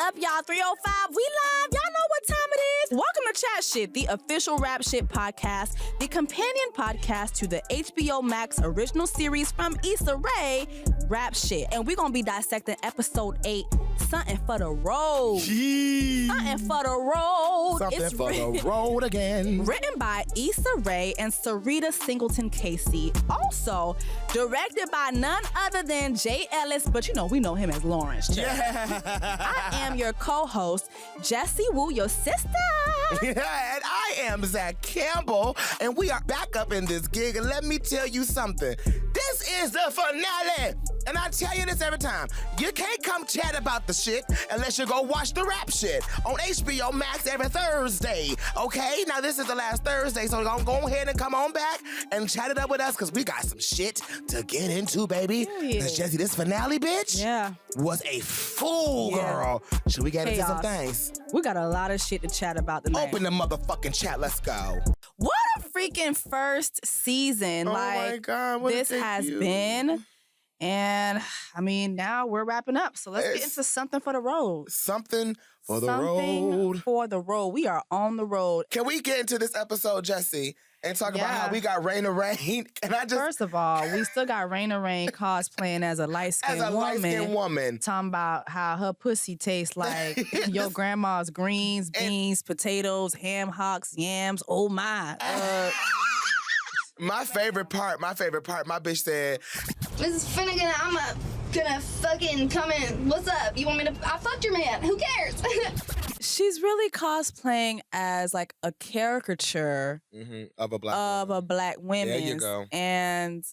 up, y'all? 305, we live. Y'all know what time it is. Welcome to Chat Shit, the official Rap Shit podcast, the companion podcast to the HBO Max original series from Issa Rae, Rap Shit. And we're going to be dissecting episode 8, Something for the Road. Jeez. Something for the Road. Something for the road again. Written by Issa Rae and Sarita Singleton Casey. Also, directed by none other than Jay Ellis, but you know, we know him as Lawrence. Yeah. I am your co-host, Jessie Woo, your sister. Yeah, and I am Zach Campbell, and we are back up in this gig. And let me tell you something. This is the finale. And I tell you this every time. You can't come chat about the shit unless you go watch the Rap Shit on HBO Max every Thursday. Okay? Now, this is the last Thursday, so go ahead and come on back and chat it up with us, because we got some shit to get into, baby. Because, Jessie, this finale, bitch, was a fool, girl. Should we get into some things? We got a lot of shit to chat about tonight. Open the motherfucking chat. Let's go. What a freaking first season. Oh, my God. What this has been. And, I mean, now we're wrapping up. So let's get into something for the road. Something for the road. Something for the road. We are on the road. Can we get into this episode, Jessie, and talk about how we got Raina Rain? First of all, we still got Raina Rain cosplaying as a light-skinned woman. Talking about how her pussy tastes like your grandma's greens, beans, potatoes, ham hocks, yams. Oh, my. My favorite part, my bitch said, Mrs. Finnegan, I'm gonna fucking come in. What's up? You want me to? I fucked your man. Who cares? She's really cosplaying as like a caricature of a black woman. There you go. And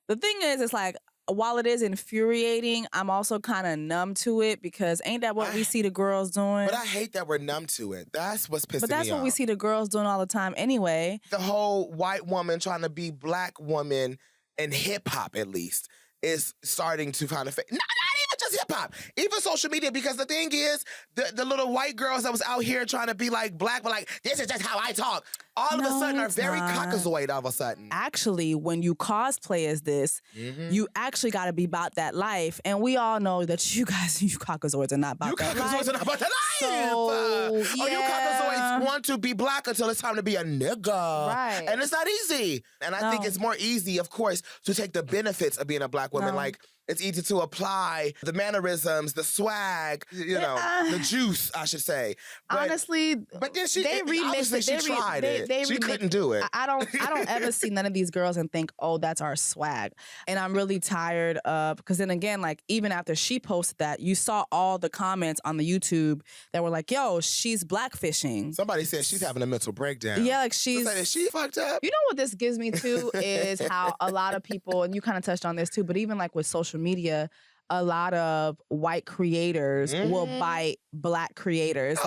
the thing is, it's like, while it is infuriating, I'm also kind of numb to it, because ain't that what we see the girls doing? But I hate that we're numb to it. That's what's pissing me off. But that's what we see the girls doing all the time anyway. The whole white woman trying to be black woman in hip-hop, at least, is starting to kind of... Not even just hip-hop, even social media, because the thing is, the little white girls that was out here trying to be like black, but like, this is just how I talk, all of a sudden are very cockazoid all of a sudden. Actually, when you cosplay as this, you actually got to be about that life. And we all know that you cockazoids are not about that life. You cockazoids are not about that life! So, you cockazoids want to be black until it's time to be a nigga. Right. And it's not easy. And I think it's more easy, of course, to take the benefits of being a black woman. Like, it's easy to apply the mannerisms, the swag, the juice, I should say. But, honestly, but then they remixed it. She tried it. She couldn't do it. I don't ever see none of these girls and think, oh, that's our swag. And I'm really tired of, because then again, like, even after she posted that, you saw all the comments on the YouTube that were like, yo, she's blackfishing. Somebody said she's having a mental breakdown. Yeah, like is she fucked up? You know what this gives me too is how a lot of people, and you kind of touched on this too, but even like with social media, a lot of white creators will bite black creators.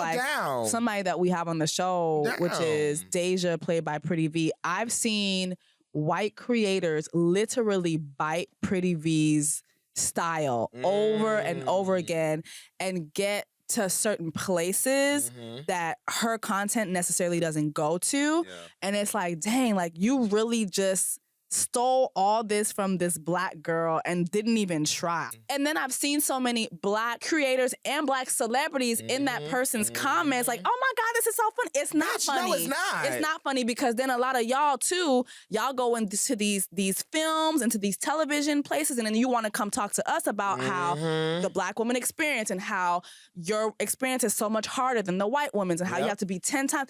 Somebody that we have on the show, which is Deja, played by Pretty V. I've seen white creators literally bite Pretty V's style over and over again and get to certain places that her content necessarily doesn't go to. Yeah. And it's like, dang, like, you really just stole all this from this black girl and didn't even try. And then I've seen so many black creators and black celebrities in that person's comments like, oh my God, this is so funny. It's not funny. No, it's not. It's not funny, because then a lot of y'all too, y'all go into these films, into these television places, and then you want to come talk to us about how the black woman experience and how your experience is so much harder than the white woman's and how you have to be 10 times.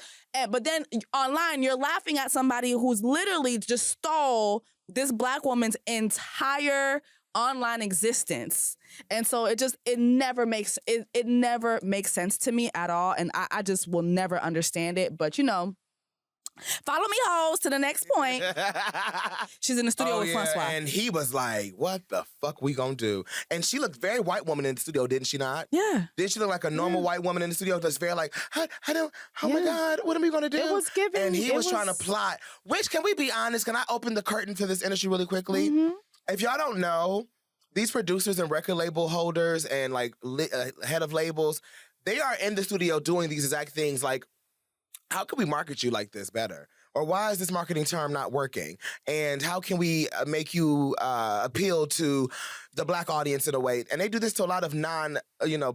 But then online, you're laughing at somebody who's literally just stole this black woman's entire online existence. And so it never makes sense to me at all. And I just will never understand it. But follow me, hoes, to the next point. She's in the studio with Francois. And he was like, what the fuck we gonna do? And she looked very white woman in the studio, didn't she not? Yeah. Didn't she look like a normal white woman in the studio that's very like, oh my God, what are we gonna do? It was giving. And he was trying to plot. Which, can we be honest, can I open the curtain for this industry really quickly? If y'all don't know, these producers and record label holders and like head of labels, they are in the studio doing these exact things like, how can we market you like this better? Or why is this marketing term not working? And how can we make you appeal to the black audience in a way? And they do this to a lot of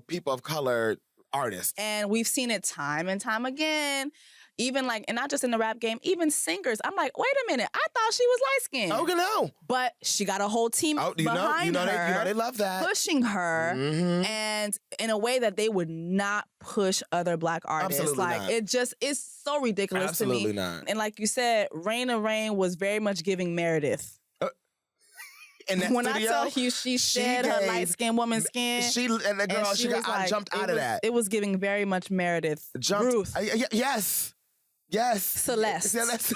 people of color artists. And we've seen it time and time again. Even like, and not just in the rap game, even singers. I'm like, wait a minute, I thought she was light-skinned. Oh, no. But she got a whole team behind her. They love that. Pushing her, and in a way that they would not push other Black artists. Absolutely like, not. it just is so ridiculous to me. Absolutely not. And like you said, Raina Rain was very much giving Meredith. In that when studio, I tell you she shed her light-skinned woman's skin. She jumped out of that. It was giving very much Meredith. Ruth. Yes. Celeste.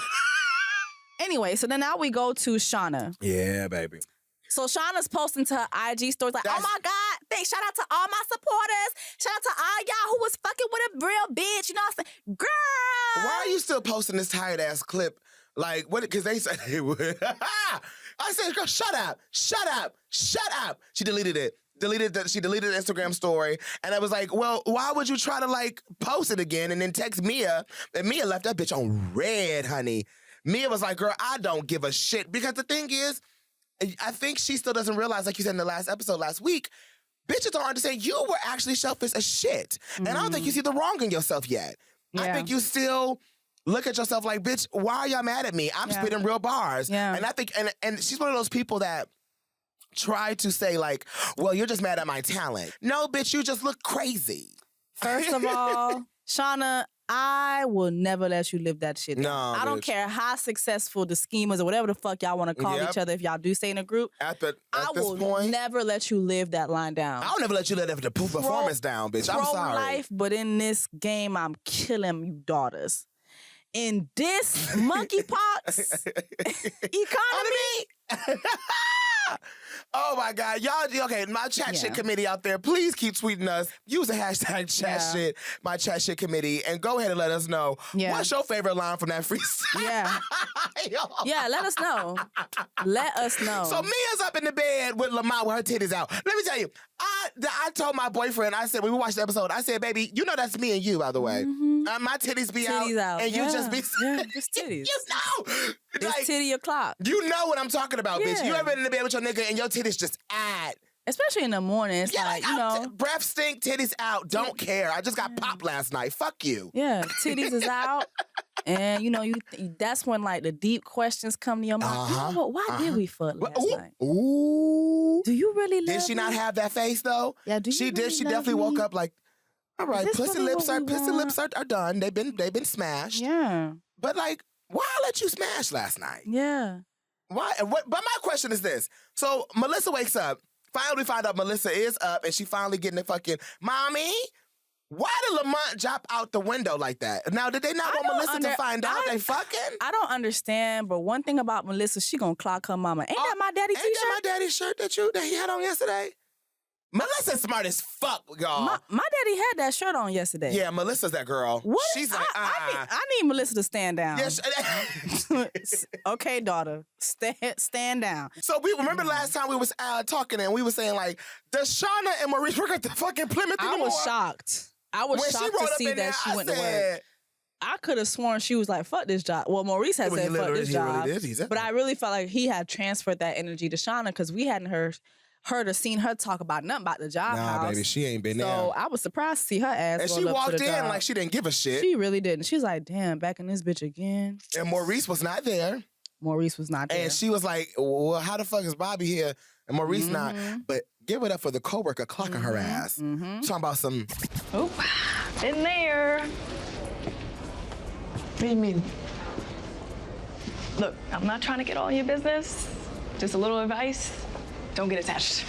Anyway, so then now we go to Shawna. Yeah, baby. So Shawna's posting to her IG stories like, oh my God, shout out to all my supporters. Shout out to all y'all who was fucking with a real bitch. You know what I'm saying? Girl! Why are you still posting this tired-ass clip? Like, what? Because they said they would. I said, girl, shut up. She deleted it. She deleted the Instagram story. And I was like, well, why would you try to, like, post it again and then text Mia? And Mia left that bitch on red, honey. Mia was like, girl, I don't give a shit. Because the thing is, I think she still doesn't realize, like you said in the last episode last week, bitches don't understand you were actually selfish as shit. And I don't think you see the wrong in yourself yet. Yeah. I think you still look at yourself like, bitch, why are y'all mad at me? I'm spitting real bars. Yeah. And I think, and she's one of those people that try to say like, well, you're just mad at my talent. No, bitch, you just look crazy. First of all, Shawna, I will never let you live that shit down. No, I don't care how successful the schemers or whatever the fuck y'all want to call each other if y'all do stay in a group. I will never let you live that line down. I'll never let you let the performance down, bitch. I'm sorry. Pro-life, but in this game, I'm killing you daughters. In this monkeypox economy. Oh my God. Y'all, okay, my chat shit committee out there, please keep tweeting us. Use the hashtag chat shit, my chat shit committee, and go ahead and let us know. What's your favorite line from that freestyle? Yeah, let us know. Let us know. So Mia's up in the bed with Lamont with her titties out. Let me tell you, I told my boyfriend, I said, when we watched the episode, I said, baby, you know that's me and you, by the way. My titties be out, and you just be... Yeah, just titties. You know! It's like, titty o'clock. You know what I'm talking about, bitch. You ever in the bed with your nigga and your titties just out. Especially in the morning. It's like, you know. Breath stink, titties out. Don't care. I just got popped last night. Fuck you. Yeah, titties is out. And, you know, that's when, like, the deep questions come to your mind. You know what? Why did we fuck last night? Ooh. Do you really love Did she not have that face, though? Yeah, she did. She definitely woke up like, all right, pussy lips are done. They've been smashed. Yeah. But, like, why let you smash last night? Yeah. Why? But my question is this. So Melissa wakes up. Finally find out Melissa is up and she finally getting the fucking, mommy, why did Lamont drop out the window like that? Now, did they not want Melissa to find out they fucking? I don't understand, but one thing about Melissa, she gonna clock her mama. Ain't that my daddy t-shirt? Ain't that my daddy's shirt that he had on yesterday? Melissa's smart as fuck, y'all. My daddy had that shirt on yesterday. Yeah, Melissa's that girl. What? She's like, I need Melissa to stand down. Yes. Okay, daughter, stand down. So we remember last time we was talking and we were saying like, does Shawna and Maurice work at the fucking Plymouth anymore? I was shocked. I was shocked to see that she went to work. I could have sworn she was like, fuck this job. Well, Maurice had said fuck this job. But I really felt like he had transferred that energy to Shawna because we hadn't heard or seen her talk about nothing about the job house. Nah, baby, she ain't been there. So I was surprised to see her ass. And she walked in like she didn't give a shit. She really didn't. She was like, damn, back in this bitch again. And Maurice was not there. And she was like, well, how the fuck is Bobby here? And Maurice not. But give it up for the coworker clocking her ass. Talking about some... Oh, been there. What do you mean? Look, I'm not trying to get all your business. Just a little advice. Don't get attached.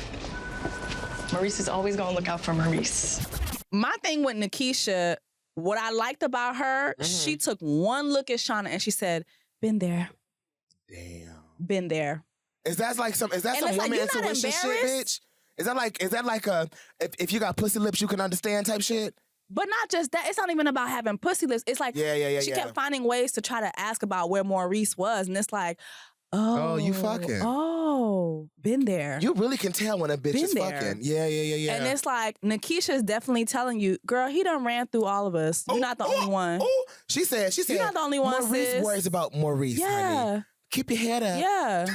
Maurice is always gonna look out for Maurice. My thing with Nikisha, what I liked about her, she took one look at Shawna and she said, been there. Damn. Been there. Is that some woman intuition shit, bitch? Is that like a if you got pussy lips you can understand type shit? But not just that. It's not even about having pussy lips. It's like she kept finding ways to try to ask about where Maurice was, and it's like, oh, you fucking. Oh, been there. You really can tell when a bitch is fucking. Yeah. And it's like, Nikisha's definitely telling you, girl, he done ran through all of us. You're not the only one. She said, you're not the only one, Maurice sis. worries about Maurice, honey. keep your head up. Yeah.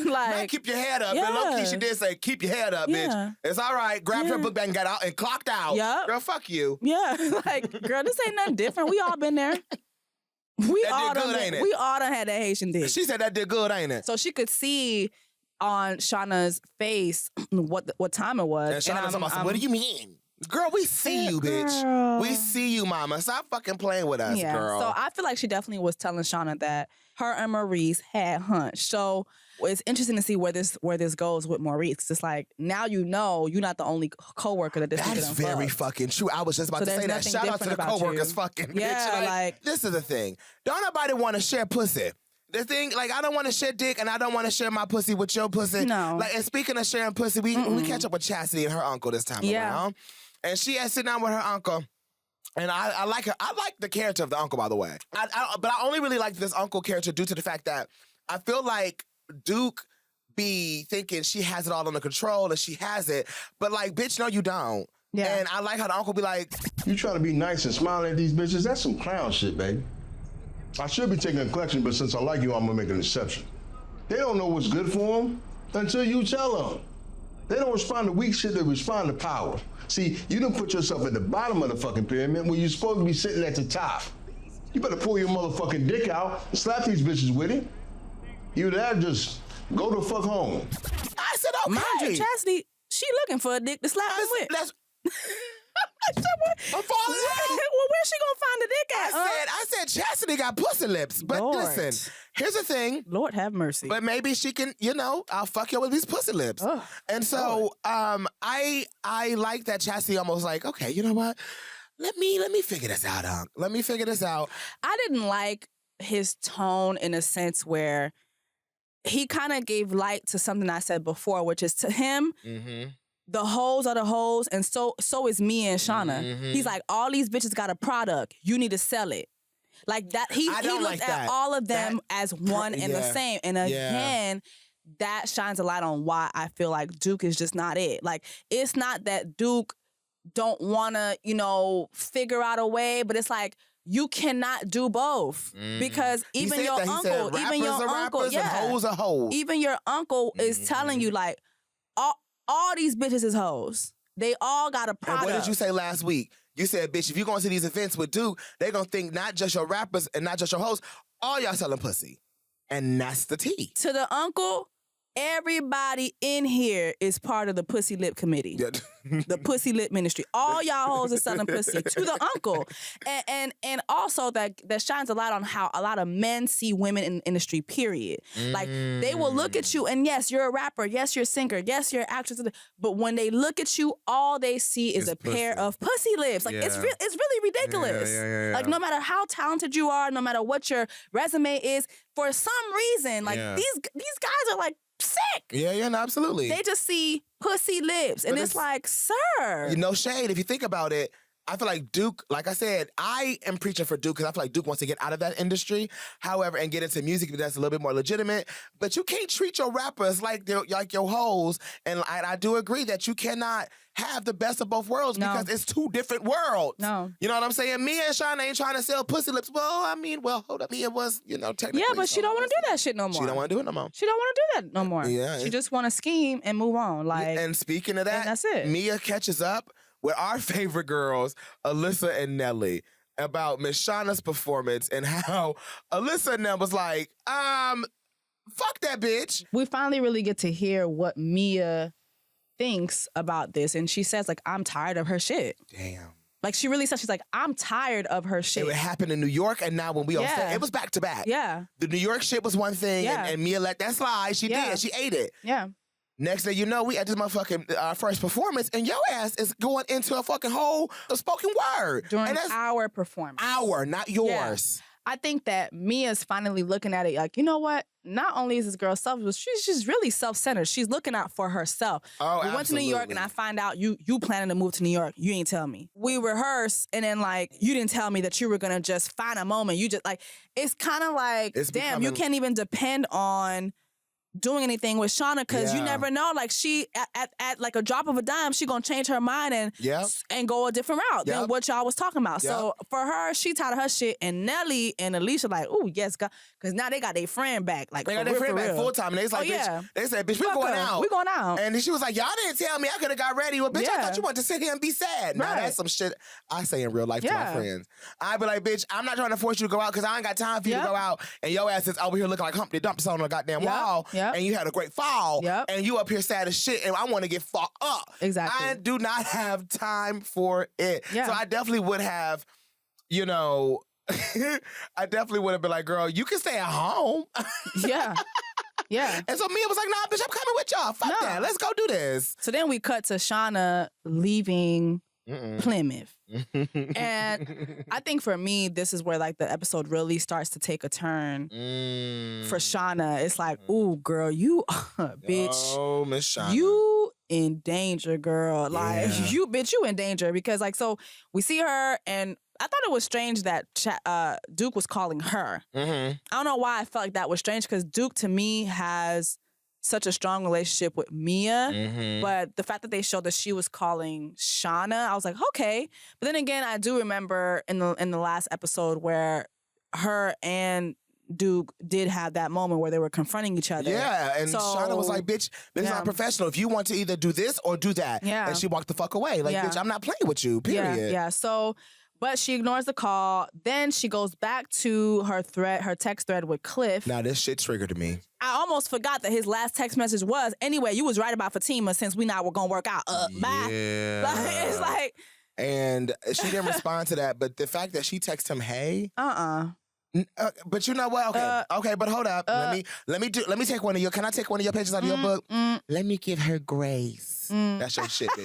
Like, keep your head up. And low-key, she did say, keep your head up, bitch. It's all right. Grabbed her book bag and got out and clocked out. Yep. Girl, fuck you. Yeah. Like, girl, this ain't nothing different. We all been there. We all done had that Haitian dick. She said that did good, ain't it? So she could see on Shawna's face what time it was. And Shawna talking about, what do you mean? Girl, we see you, bitch. Girl. We see you, mama. Stop fucking playing with us, girl. So I feel like she definitely was telling Shawna that her and Maurice had hunch. So it's interesting to see where this goes with Maurice. 'Cause it's like, now you know you're not the only coworker that this nigga done very fucked. fucking true. I was just about to say that. Shout out to the coworkers, fucking bitch. Yeah, like this is the thing. Don't nobody want to share pussy. The thing, like, I don't want to share dick, and I don't want to share my pussy with your pussy. No. Like, and speaking of sharing pussy, we catch up with Chastity and her uncle this time around. And she had sit down with her uncle. And I like her. I like the character of the uncle, by the way. But I only really like this uncle character due to the fact that I feel like Duke be thinking she has it all under control and she has it. But, like, bitch, no, you don't. Yeah. And I like how the uncle be like, you trying to be nice and smiling at these bitches? That's some clown shit, baby. I should be taking a collection, but since I like you, I'm gonna make an exception. They don't know what's good for them until you tell them. They don't respond to weak shit, they respond to power. See, you done put yourself at the bottom of the fucking pyramid when you're supposed to be sitting at the top. You better pull your motherfucking dick out and slap these bitches with it. Either that or just go the fuck home. I said, okay. Mind you, Chastity, she looking for a dick to slap him with. I'm falling out. Well, where's she gonna find the dick at? I said Chastity got pussy lips. But listen, here's the thing. Lord have mercy. But maybe she can, I'll fuck you with these pussy lips. Oh, and so I like that Chastity almost like, okay, you know what? Let me figure this out, Unc. Let me figure this out. I didn't like his tone in a sense where he kind of gave light to something I said before, which is to him, the hoes are the hoes, and so is Mia and Shawna. He's like, all these bitches got a product. You need to sell it. Like that. He looked at all of them as one and the same. And again, that shines a light on why I feel like Duke is just not it. Like, it's not that Duke don't want to, figure out a way, but it's like, you cannot do both because even your uncle, hoes are hoes. Even your uncle is telling you like, all these bitches is hoes. They all got a product. And what did you say last week? You said, bitch, if you're going to these events with Duke, they're going to think not just your rappers and not just your hoes, all y'all selling pussy. And that's the tea. To the uncle, everybody in here is part of the Pussy Lip Committee. The Pussy Lip Ministry. All y'all hoes are selling pussy to the uncle. And also that shines a light on how a lot of men see women in the industry, period. Like, they will look at you and yes, you're a rapper. Yes, you're a singer. Yes, you're an actress. But when they look at you, all they see is a pair of pussy lips. Like, it's really ridiculous. Yeah. Like, no matter how talented you are, no matter what your resume is, for some reason, like, these guys are like, sick. Yeah, no, absolutely. They just see pussy lips. And it's like, sir. No shade. If you think about it, I feel like Duke, like I said, I am preaching for Duke because I feel like Duke wants to get out of that industry, however, and get into music that's a little bit more legitimate. But you can't treat your rappers like your hoes. And I do agree that you cannot have the best of both worlds because it's two different worlds. No. You know what I'm saying? Mia and Shawna ain't trying to sell pussy lips. Well, hold up. Mia was, technically. Yeah, but she don't want to do that shit no more. She don't want to do it no more. She don't want to do that no more. Yeah. She just want to scheme and move on. Like, and speaking of that, and that's it. Mia catches up with our favorite girls, Alyssa and Nelly, about Miss Shawna's performance and how Alyssa and them was like, fuck that bitch. We finally really get to hear what Mia thinks about this. And she says, like, I'm tired of her shit. Damn. Like, she really said, she's like, I'm tired of her shit. It happened in New York, and now when we on stage, it was back to back. Yeah. The New York shit was one thing, and Mia let that slide. She did. She ate it. Yeah. Next thing you know, we at this motherfucking first performance, and your ass is going into a fucking whole spoken word. During our performance. Our, not yours. I think that Mia's finally looking at it like, you know what? Not only is this girl selfish, she's really self-centered. She's looking out for herself. Oh, we went to New York, and I find out you planning to move to New York. You ain't tell me. We rehearsed, and then, like, you didn't tell me that you were going to just find a moment. You just, like, it's kind of like, damn, you can't even depend on doing anything with Shawna because you never know. Like, she at like a drop of a dime, she gonna change her mind and go a different route than what y'all was talking about. So for her, she tired of her shit, and Nelly and Alicia like, oh yes, God, because now they got their friend back. Like, they got their friend back full time. And they was like, bitch, they said, bitch, we going out. We going out. And then she was like, y'all didn't tell me. I could have got ready. Well, bitch, I thought you wanted to sit here and be sad. Now that's some shit I say in real life to my friends. I'd be like, bitch, I'm not trying to force you to go out because I ain't got time for you to go out. And your ass is over here looking like Humpty Dumpty on the goddamn wall. And you had a great fall. And you up here sad as shit. And I want to get fucked up. Exactly. I do not have time for it. So I definitely would have, you know, I definitely would have been like, girl, you can stay at home. Yeah. And so Mia was like, nah, bitch, I'm coming with y'all. Fuck that. Let's go do this. So then we cut to Shawna leaving Plymouth. And I think for me, this is where like the episode really starts to take a turn for Shawna. It's like, ooh, girl, you, bitch. Oh, Miss Shawna. You in danger, girl. Like, you in danger. Because like, so we see her and I thought it was strange that Duke was calling her. I don't know why I felt like that was strange because Duke to me has such a strong relationship with Mia, but the fact that they showed that she was calling Shawna, I was like, okay. But then again, I do remember in the last episode where her and Duke did have that moment where they were confronting each other. Yeah, and Shawna was like, bitch, this is not professional. If you want to either do this or do that. And she walked the fuck away. Like, bitch, I'm not playing with you, period. Yeah, so... But she ignores the call. Then she goes back to her text thread with Cliff. Now this shit triggered me. I almost forgot that his last text message was, anyway, you was right about Fatima since we not were gonna work out. Bye. It's like... And she didn't respond to that, but the fact that she texted him, hey... but you know what? Okay, but hold up. Let me take one of your. Can I take one of your pages out of your book? Let me give her grace. That's your shit, bitch.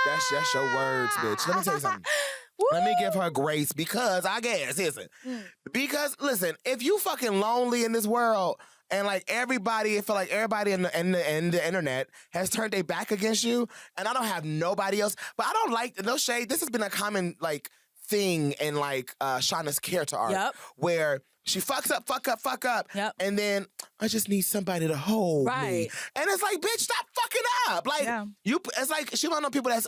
That's your words, bitch. Let me tell you something. Let me give her grace because I guess, because listen, if you fucking lonely in this world and like everybody, I feel like everybody in the internet has turned their back against you, and I don't have nobody else. But I don't like no shade. This has been a common like thing in like Shawna's character arc where she fuck up, and then I just need somebody to hold me. And it's like, bitch, stop fucking up. Like it's like she one of those people that's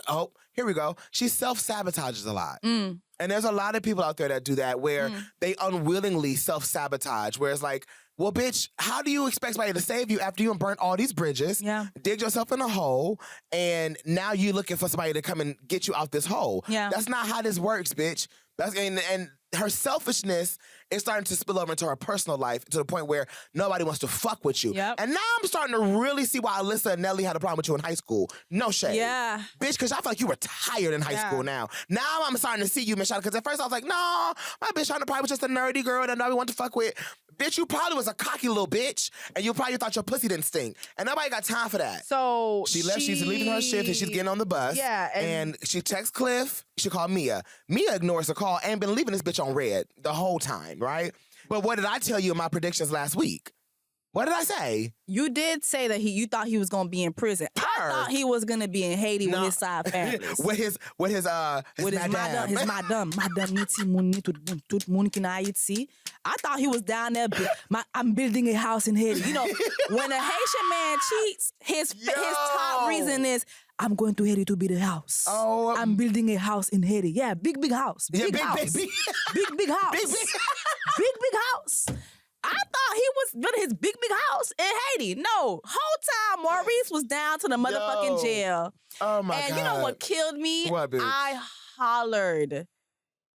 here we go. She self-sabotages a lot. And there's a lot of people out there that do that where they unwillingly self-sabotage, where it's like, well, bitch, how do you expect somebody to save you after you done burnt all these bridges, dig yourself in a hole, and now you looking for somebody to come and get you out this hole? That's not how this works, bitch. And her selfishness is starting to spill over into her personal life to the point where nobody wants to fuck with you. And now I'm starting to really see why Alyssa and Nelly had a problem with you in high school. No shade. Bitch, because I feel like you were tired in high school now. Now I'm starting to see you, Miss Shawna, because at first I was like, no, my bitch Shawna probably was just a nerdy girl that nobody wanted to fuck with. Bitch, you probably was a cocky little bitch, and you probably thought your pussy didn't stink. And nobody got time for that. So she left, she's leaving her shift, and she's getting on the bus. And she texts Cliff. She called Mia. Mia ignores the call and been leaving this bitch on red the whole time, right? But what did I tell you in my predictions last week? What did I say? You did say that you thought he was gonna be in prison. I thought he was gonna be in Haiti with his side families. with his madam. I thought he was down there. I'm building a house in Haiti. You know, when a Haitian man cheats, his top reason is, I'm going to Haiti to build a house. I'm building a house in Haiti. Yeah, big house. Big house. Big house. Big house. I thought he was building his big house in Haiti. No, whole time Maurice was down to the motherfucking jail. Oh my God. And you know what killed me? What, bitch? I hollered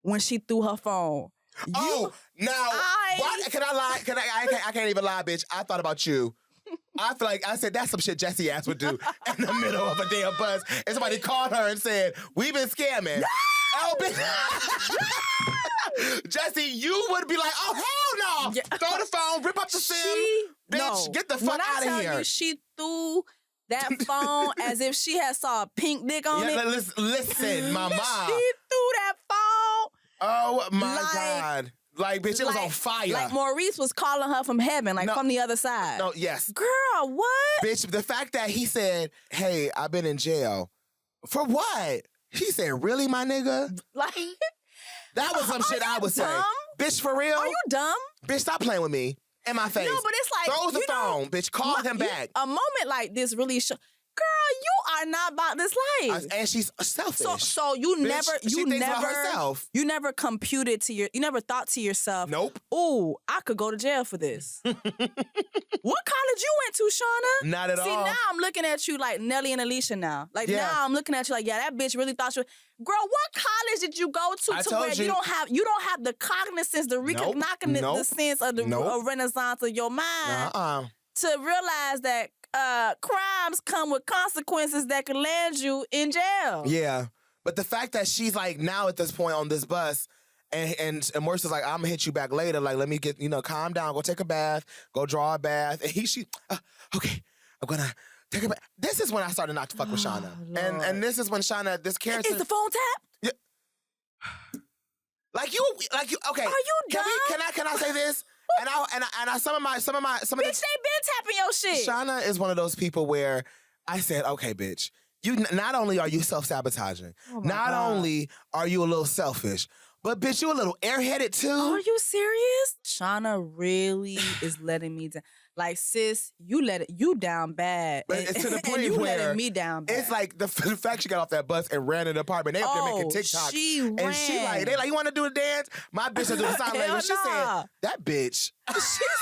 when she threw her phone. Can I lie? I can't even lie, bitch. I thought about you. I feel like I said that's some shit Jessie ass would do in the middle of a damn bus. And somebody called her and said, we've been scamming. Oh, bitch. Jessie, you would be like, oh, hell no. Throw the phone, rip up the SIM. Bitch, get the fuck out of here. When I tell you she threw that phone as if she had saw a pink dick on it. Listen, my mom. She threw that phone. Oh, my God. Like, bitch, it was on fire. Like Maurice was calling her from heaven, from the other side. No, yes. Girl, what? Bitch, the fact that he said, hey, I've been in jail. For what? He said, really, my nigga? Like... That was some shit I would say. Bitch, for real? Are you dumb? Bitch, stop playing with me. In my face. No, but it's like... Throw the phone, bitch. Call him back. A moment like this really... Girl, you are not about this life. And she's selfish. So you Bitch, never about herself. You never you never thought to yourself, nope. Ooh, I could go to jail for this. What college you went to, Shawna? Not at all. See, now I'm looking at you like Nelly and Alicia now. Like now I'm looking at you like, yeah, that bitch really thought she was. Girl, what college did you go to where you don't have the cognizance, the recognizance of the renaissance of your mind to realize that crimes come with consequences that can land you in jail. Yeah. But the fact that she's like now at this point on this bus and Maurice is like, I'm gonna hit you back later. Like, let me get, calm down, go take a bath, go draw a bath. And okay, I'm gonna take a bath. This is when I started not to fuck with Shawna. And this is when Shawna, this character. Is the phone tap? Yeah. Like you, okay. Are you dumb? Can I say this? And I some of bitch, they been tapping your shit. Shawna is one of those people where I said, okay, bitch, you not only are you self-sabotaging, not only are you a little selfish, but bitch, you a little airheaded too. Are you serious? Shawna really is letting me down. Like, sis, you down bad. But it's to the point you where letting me down bad. It's like the fact she got off that bus and ran in the apartment. They up there making TikToks. She ran. And she like, they like, you want to do a dance? My bitch will do the sign language. She said, that bitch. She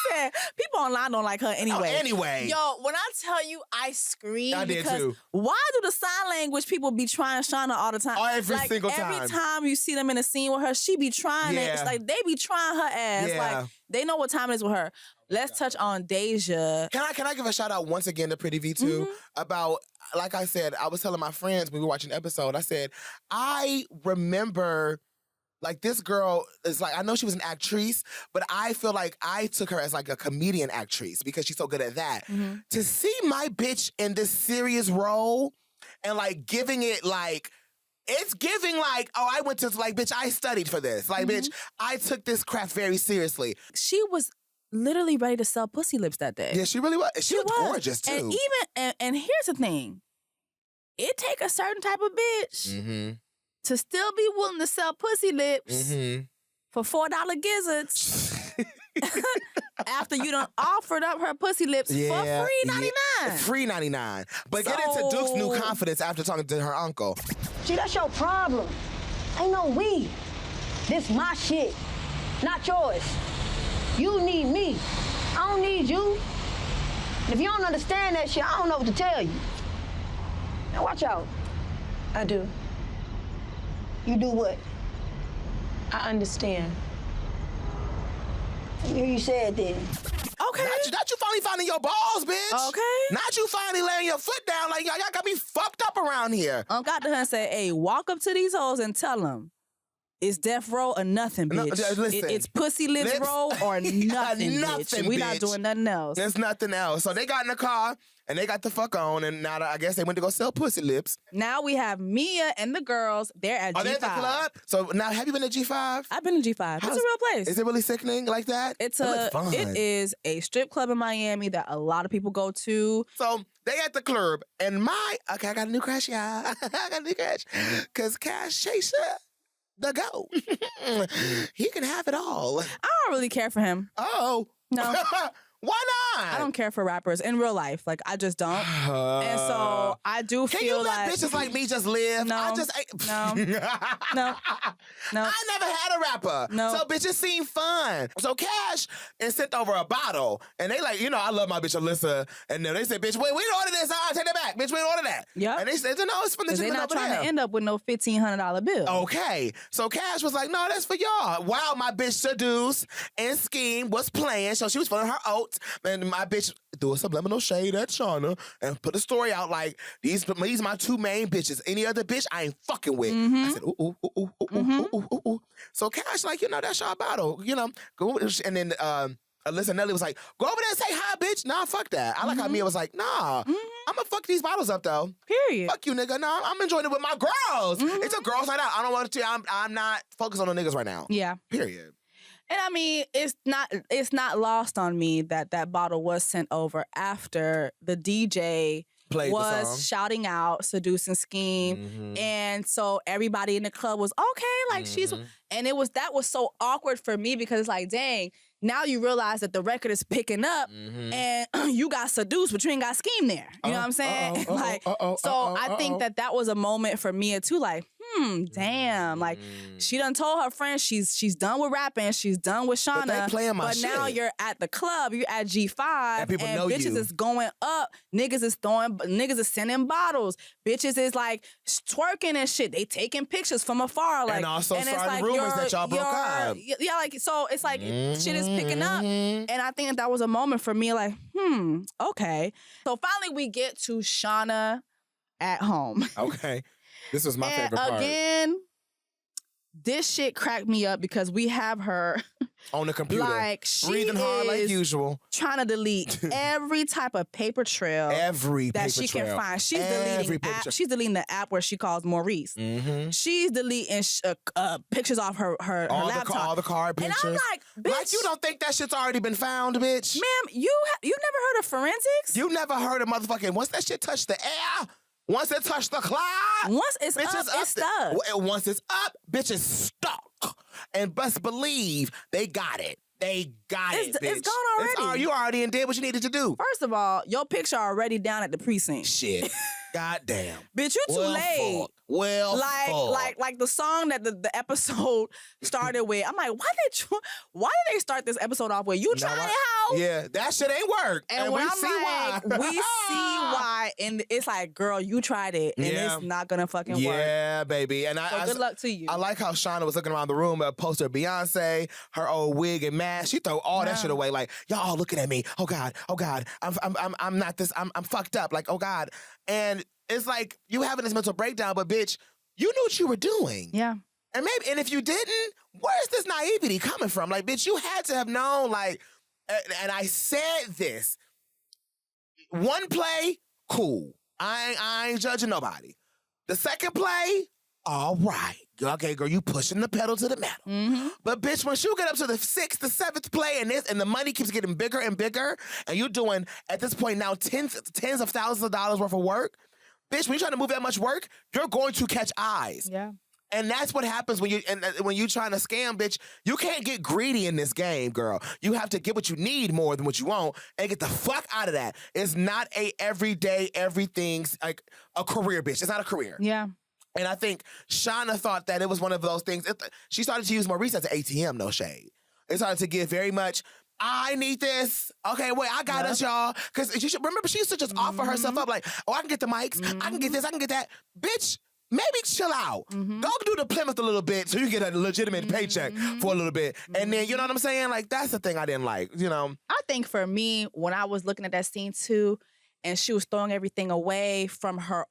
said, people online don't like her anyway. Oh, anyway. Yo, when I tell you I scream I did too. Why do the sign language people be trying Shawna all the time? Every single time. Every time you see them in a scene with her, she be trying it. It's like they be trying her ass. Yeah. Like they know what time it is with her. Let's touch on Deja. Can I give a shout out once again to Pretty V too about, like I said, I was telling my friends when we were watching the episode, I said, I remember like this girl is like, I know she was an actress, but I feel like I took her as like a comedian actress because she's so good at that. To see my bitch in this serious role and like giving it like, it's giving like, oh, I went to, like, bitch, I studied for this. Like, bitch, I took this craft very seriously. She was literally ready to sell pussy lips that day. Yeah, she really was. She was gorgeous too. And and here's the thing. It take a certain type of bitch to still be willing to sell pussy lips for $4 gizzards after you done offered up her pussy lips for free $99. Free $99. But get into Duke's new confidence after talking to her uncle. See, that's your problem. Ain't no we. This my shit, not yours. You need me. I don't need you. If you don't understand that shit, I don't know what to tell you. Now watch out. I do. You do what? I understand. Here you said then. Okay. Not you finally finding your balls, bitch. Okay. Not you finally laying your foot down like, y'all got me fucked up around here. Got to her and say, hey, walk up to these hoes and tell them it's death row or nothing, bitch. No, listen, it's pussy lips row or nothing, bitch. We not doing nothing else. There's nothing else. So they got in the car and they got the fuck on, and now I guess they went to go sell pussy lips. Now we have Mia and the girls. They're at G5. Are they at the club? So now, have you been to G5? I've been to G5. It's a real place. Is it really sickening like that? It fun. It is a strip club in Miami that a lot of people go to. So they at the club, and I got a new crush, y'all. I got a new crush. Because Cash Chaser, the GOAT, he can have it all. I don't really care for him. Oh. No. Why not? I don't care for rappers in real life. Like, I just don't. And so I do feel like... Can you let bitches like me just live? No. No. I never had a rapper. No. So bitches seem fun. So Cash sent over a bottle. And they like, I love my bitch Alyssa. And then they said, bitch, wait, we didn't order this. Take that back. Bitch, we didn't order that. Yep. And they said, no, it's from the chicken over there. They're not trying to end up with no $1,500 bill. Okay. So Cash was like, no, that's for y'all. While my bitch Seduce and Scheme was playing. So she was filling her oats. And my bitch threw a subliminal shade at Shawna and put a story out like, these my two main bitches. Any other bitch, I ain't fucking with. I said, ooh. So Cash, like, that's your bottle. Go. And then Alyssa and Nelly was like, go over there and say hi, bitch. Nah, fuck that. I like how Mia was like, nah, I'm gonna fuck these bottles up, though. Period. Fuck you, nigga. Nah, I'm enjoying it with my girls. It's a girls' night out. I don't want to, I'm not focused on the niggas right now. Yeah. Period. And I mean, it's not lost on me that bottle was sent over after the DJ was shouting out Seducing Scheme. And so everybody in the club was okay, like she's, and that was so awkward for me because it's like, dang, now you realize that the record is picking up and you got seduced, but you ain't got scheme there. You know what I'm saying? I think that was a moment for Mia too, like, damn. Like, she done told her friends she's done with rapping, she's done with Shawna. But they playing my shit. Now you're at the club, you're at G5, and people know bitches you. is going up, niggas is sending bottles, bitches is like twerking and shit. They taking pictures from afar, like, and also and starting like rumors that y'all broke up. Yeah, like, so it's like shit is picking up, and I think that was a moment for me, like, okay. So finally we get to Shawna at home. Okay. This was my favorite part. Again, this shit cracked me up because we have her on the computer, like, she breathing hard like usual, trying to delete every type of paper trail that she can find. She's deleting the app where she calls Maurice. She's deleting pictures off her laptop, all the card pictures. And I'm like, bitch, like, you don't think that shit's already been found, bitch? Ma'am, you never heard of forensics? You never heard of motherfucking once that shit touched the air. Once it touched the cloud, once it's up, it's stuck. Once it's up, bitch, it's stuck. And best believe they got it. They got it, bitch. It's gone already. You already did what you needed to do. First of all, your picture already down at the precinct. Shit. Goddamn. Bitch, you too late. Fuck. Well, like the song that the episode started with. I'm like, why did they start this episode off with you tried it, how? Yeah, that shit ain't work. And when we I'm see like, why. we see why, and it's like, girl, you tried it, and it's not gonna fucking work. Yeah, baby. And so good luck to you. I like how Shawna was looking around the room, a poster of Beyonce, her old wig and mask. She throw all that shit away. Like, y'all all looking at me. Oh God, I'm not this. I'm fucked up. Like, oh God. And it's like you having this mental breakdown, but bitch, you knew what you were doing. Yeah. And if you didn't, where's this naivety coming from? Like, bitch, you had to have known, like, and I said this. One play, cool. I ain't judging nobody. The second play, all right. Okay, girl, you pushing the pedal to the metal. But bitch, once you get up to the 6th, the 7th play and the money keeps getting bigger and bigger, and you're doing, at this point now, tens of thousands of dollars worth of work, bitch, when you're trying to move that much work, you're going to catch eyes. Yeah. And that's what happens when you're trying to scam, bitch. You can't get greedy in this game, girl. You have to get what you need more than what you want and get the fuck out of that. It's not a everyday, everything's like a career, bitch. It's not a career. Yeah. And I think Shawna thought that it was one of those things. She started to use Maurice as an ATM, no shade. It started to give very much, I need this. Okay, wait, I got us, y'all. Because remember, she used to just offer herself up like, oh, I can get the mics. I can get this. I can get that. Bitch, maybe chill out. Go do the Plymouth a little bit so you get a legitimate paycheck for a little bit. And then, you know what I'm saying? Like, that's the thing I didn't like, you know? I think for me, when I was looking at that scene too, and she was throwing everything away from her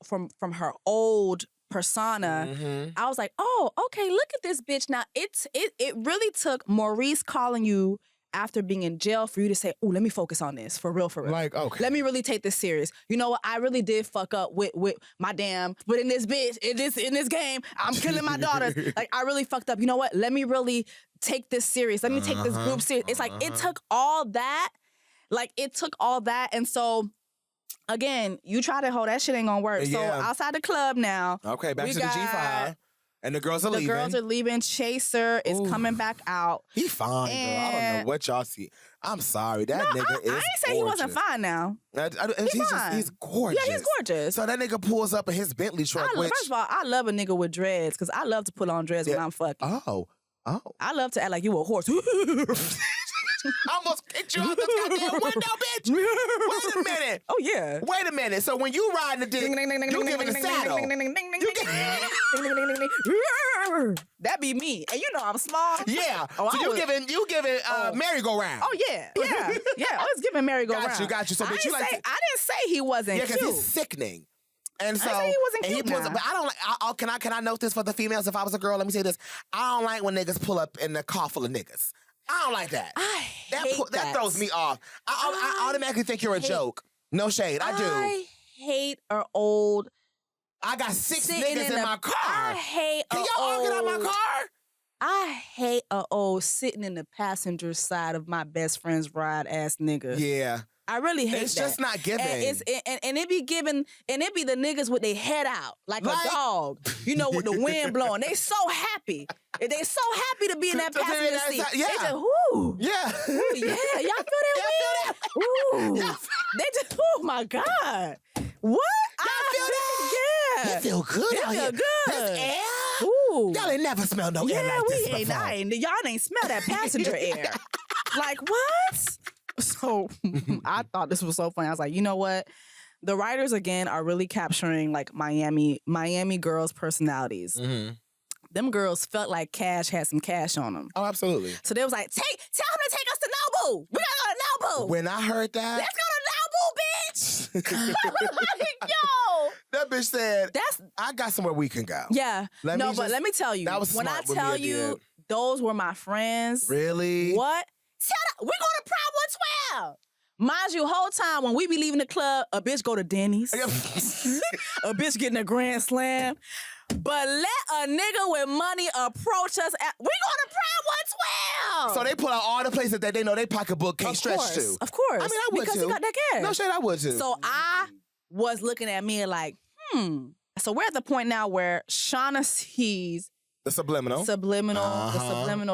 old persona, I was like, oh, okay, look at this bitch. Now, it really took Maurice calling you after being in jail for you to say, oh, let me focus on this, for real. Like, okay. Let me really take this serious. You know what? I really did fuck up with my damn, but in this bitch, in this game, I'm killing my daughters. Like, I really fucked up. You know what? Let me really take this serious. Let me take this group serious. It's like, it took all that. And so, again, you try to hold that shit ain't gonna work. So outside the club now. Okay, back to the G5. And the girls are leaving. The girls are leaving. Chaser is coming back out. He fine, girl. I don't know what y'all see. I'm sorry. That nigga is I ain't say he wasn't fine now. He's gorgeous. Yeah, he's gorgeous. So that nigga pulls up in his Bentley truck. First of all, I love a nigga with dreads because I love to put on dreads when I'm fucking. Oh. I love to act like you a horse. I almost kicked you out the goddamn window, bitch. Wait a minute. Oh, yeah. Wait a minute. So when you riding the dick, you giving the saddle. That be me. And you know I'm small. Yeah. So you giving merry-go-round. Oh, yeah. Yeah. I was giving merry-go-round. Got you. So, but you like... I didn't say he wasn't cute. Yeah, because he's sickening. And so, I he wasn't cute now. But I don't like. Can I note this for the females? If I was a girl, let me say this. I don't like when niggas pull up in a car full of niggas. I don't like that. I hate that. That throws me off. I automatically think you're a joke. No shade. I do. I hate an old. I got 6 niggas in my car. I hate. Can y'all all get out my car? I hate a old sitting in the passenger side of my best friend's ride ass nigga. Yeah. I really hate it's that. just not giving. And it be giving, and it be the niggas with their head out like a dog, you know, with the wind blowing. They so happy. They so happy to be in that passenger seat. Yeah. They just, whoo. Yeah. Ooh, yeah. Y'all feel that wind? Ooh. They just, oh my God. What? Y'all feel that? Yeah. It feel good out here. It feel good. This air? Ooh. Y'all ain't never smelled no air like this before. Y'all ain't smell that passenger air. Like, what? So I thought this was so funny. I was like, you know what? The writers, again, are really capturing, like, Miami girls' personalities. Mm-hmm. Them girls felt like Cash had some cash on them. Oh, absolutely. So they was like, tell him to take us to Nobu. We gotta go to Nobu. When I heard that. Let's go to Nobu, bitch. Like, yo. That bitch said, I got somewhere we can go. Yeah. But let me tell you. That was when smart I tell you, those were my friends. Really? What? We're going to Pride 112. Mind you, whole time when we be leaving the club, a bitch go to Denny's. A bitch getting a Grand Slam. But let a nigga with money approach us we going to Pride 112. So they pull out all the places that they know their pocketbook can't stretch to. Of course. I mean, I would because too. he got that cash. No shit, I would too. So I was looking at me like, So we're at the point now where Shawna sees the subliminal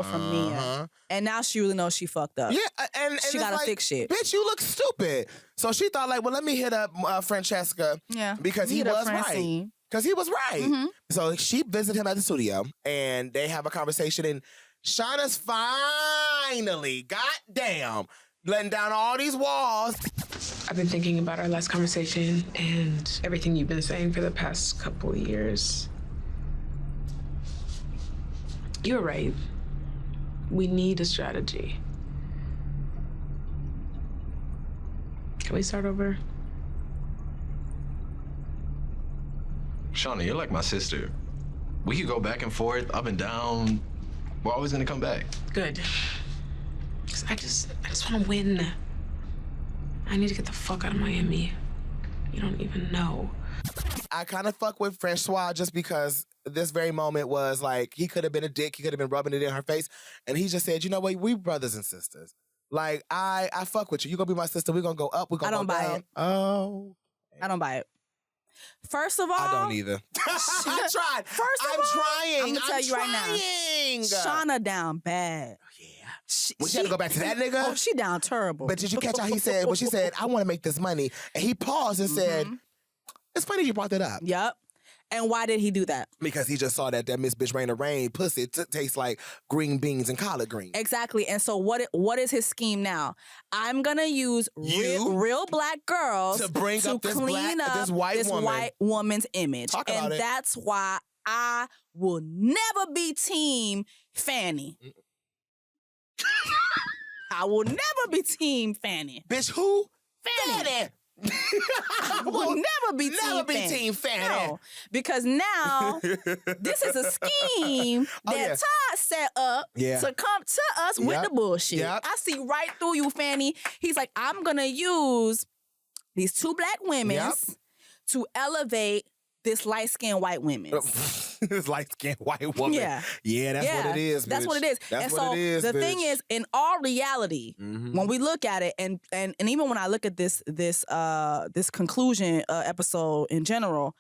from Mia. And now she really knows she fucked up. Yeah, and she gotta fix shit. Bitch, you look stupid. So she thought, like, well, let me hit up Francesca. Yeah. Because he was right. Because he was right. Mm-hmm. So she visited him at the studio, and they have a conversation, and Shawna's finally, goddamn, letting down all these walls. I've been thinking about our last conversation and everything you've been saying for the past couple of years. You're right. We need a strategy. Can we start over? Shawna, you're like my sister. We could go back and forth, up and down. We're always gonna come back. Good. 'Cause I just want to win. I need to get the fuck out of Miami. You don't even know. I kind of fuck with Francois just because this very moment was like, he could have been a dick. He could have been rubbing it in her face. And he just said, you know what? We brothers and sisters. Like, I fuck with you. You gonna be my sister. We're gonna go up. We're gonna go down. I don't buy it. Oh. I don't buy it. First of all, I don't either. I tried. I'm trying. I'm gonna tell you right now. Shawna down bad. Yeah. She had to go back to that nigga? Oh, she down terrible. But did you catch how he said, when she said, I want to make this money, and he paused and said, it's funny you brought that up. Yep. And why did he do that? Because he just saw that Miss Bitch Rain of Rain pussy tastes like green beans and collard greens. Exactly. And so what is his scheme now? I'm going to use real black girls to bring up this clean up this white woman's image. Talk about it. That's why I will never be team Fanny. I will never be team Fanny. Bitch, who? Fanny. I will never be team Fanny. No, because now this is a scheme that Todd set up to come to us with the bullshit. Yep. I see right through you, Fanny. He's like, I'm gonna use these two black women to elevate this light-skinned white woman. This light-skinned white woman. Yeah. Yeah, that's what it is, bitch. That's what it is. That's what it is, the bitch. thing is, in all reality, when we look at it, and even when I look at this conclusion episode in general,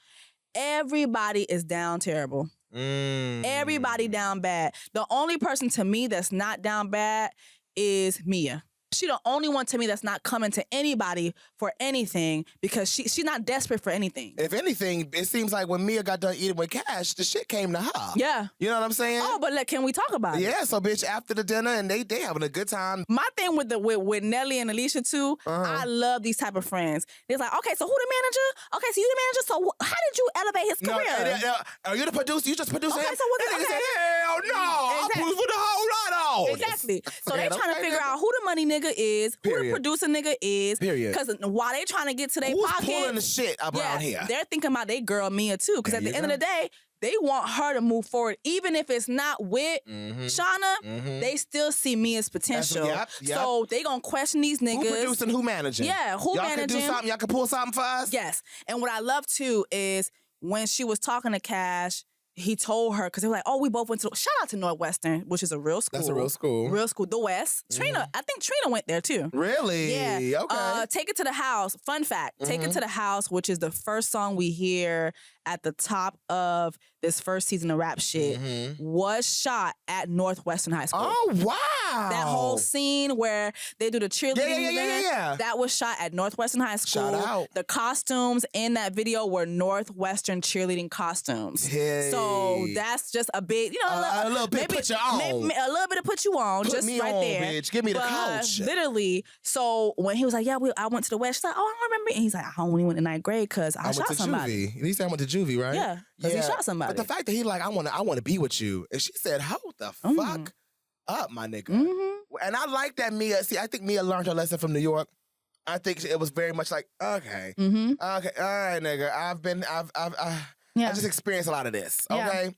everybody is down terrible. Everybody down bad. The only person to me that's not down bad is Mia. She the only one to me that's not coming to anybody for anything because she's not desperate for anything. If anything, it seems like when Mia got done eating with Cash, the shit came to her. Yeah. You know what I'm saying? Oh, but can we talk about it? Yeah, so bitch, after the dinner and they having a good time. My thing with Nelly and Alicia too, I love these type of friends. It's like, okay, so who the manager? Okay, so you the manager, so how did you elevate his career? Are you the producer? You just producing him? Okay, so what Nigga said, hell no, I produce with the whole lot on. Exactly. So they trying to figure out who the money nigga is, who the producer nigga is. Period. Because while they trying to get to their pocket. Who's pulling the shit around here? They're thinking about they girl Mia too. Because at the end of the day, they want her to move forward. Even if it's not with Shawna, they still see Mia's potential. Yep. So they gonna question these niggas. Who producing, who managing? Yeah, who y'all managing? Y'all can do something, y'all can pull something for us? Yes. And what I love too is when she was talking to Cash, he told her, because they were like, oh, we both went to, shout out to Northwestern, which is a real school. That's a real school. Real school, the West. Trina, I think Trina went there too. Really? Yeah. Okay. Take It to the House. Fun fact, Take It to the House, which is the first song we hear at the top of this first season of Rap Shit, was shot at Northwestern High School. Oh, wow. That whole scene where they do the cheerleading event, that was shot at Northwestern High School. Shout out. The costumes in that video were Northwestern cheerleading costumes. Hey. So that's just a big, a little bit put you on. A little bit of put you on, Put just me right on, there. bitch. Give me the coach. Literally. So when he was like, yeah, I went to the West, she's like, oh, I don't remember. And he's like, I only went in 9th grade because I shot somebody. Juvie. He said I went to Juvie, right? Yeah, because he shot somebody. But the fact that he like, I want to be with you, and she said, hold the fuck up, my nigga. And I like that Mia. See, I think Mia learned her lesson from New York. I think it was very much like, okay, okay, all right, nigga. I just experienced a lot of this. Okay,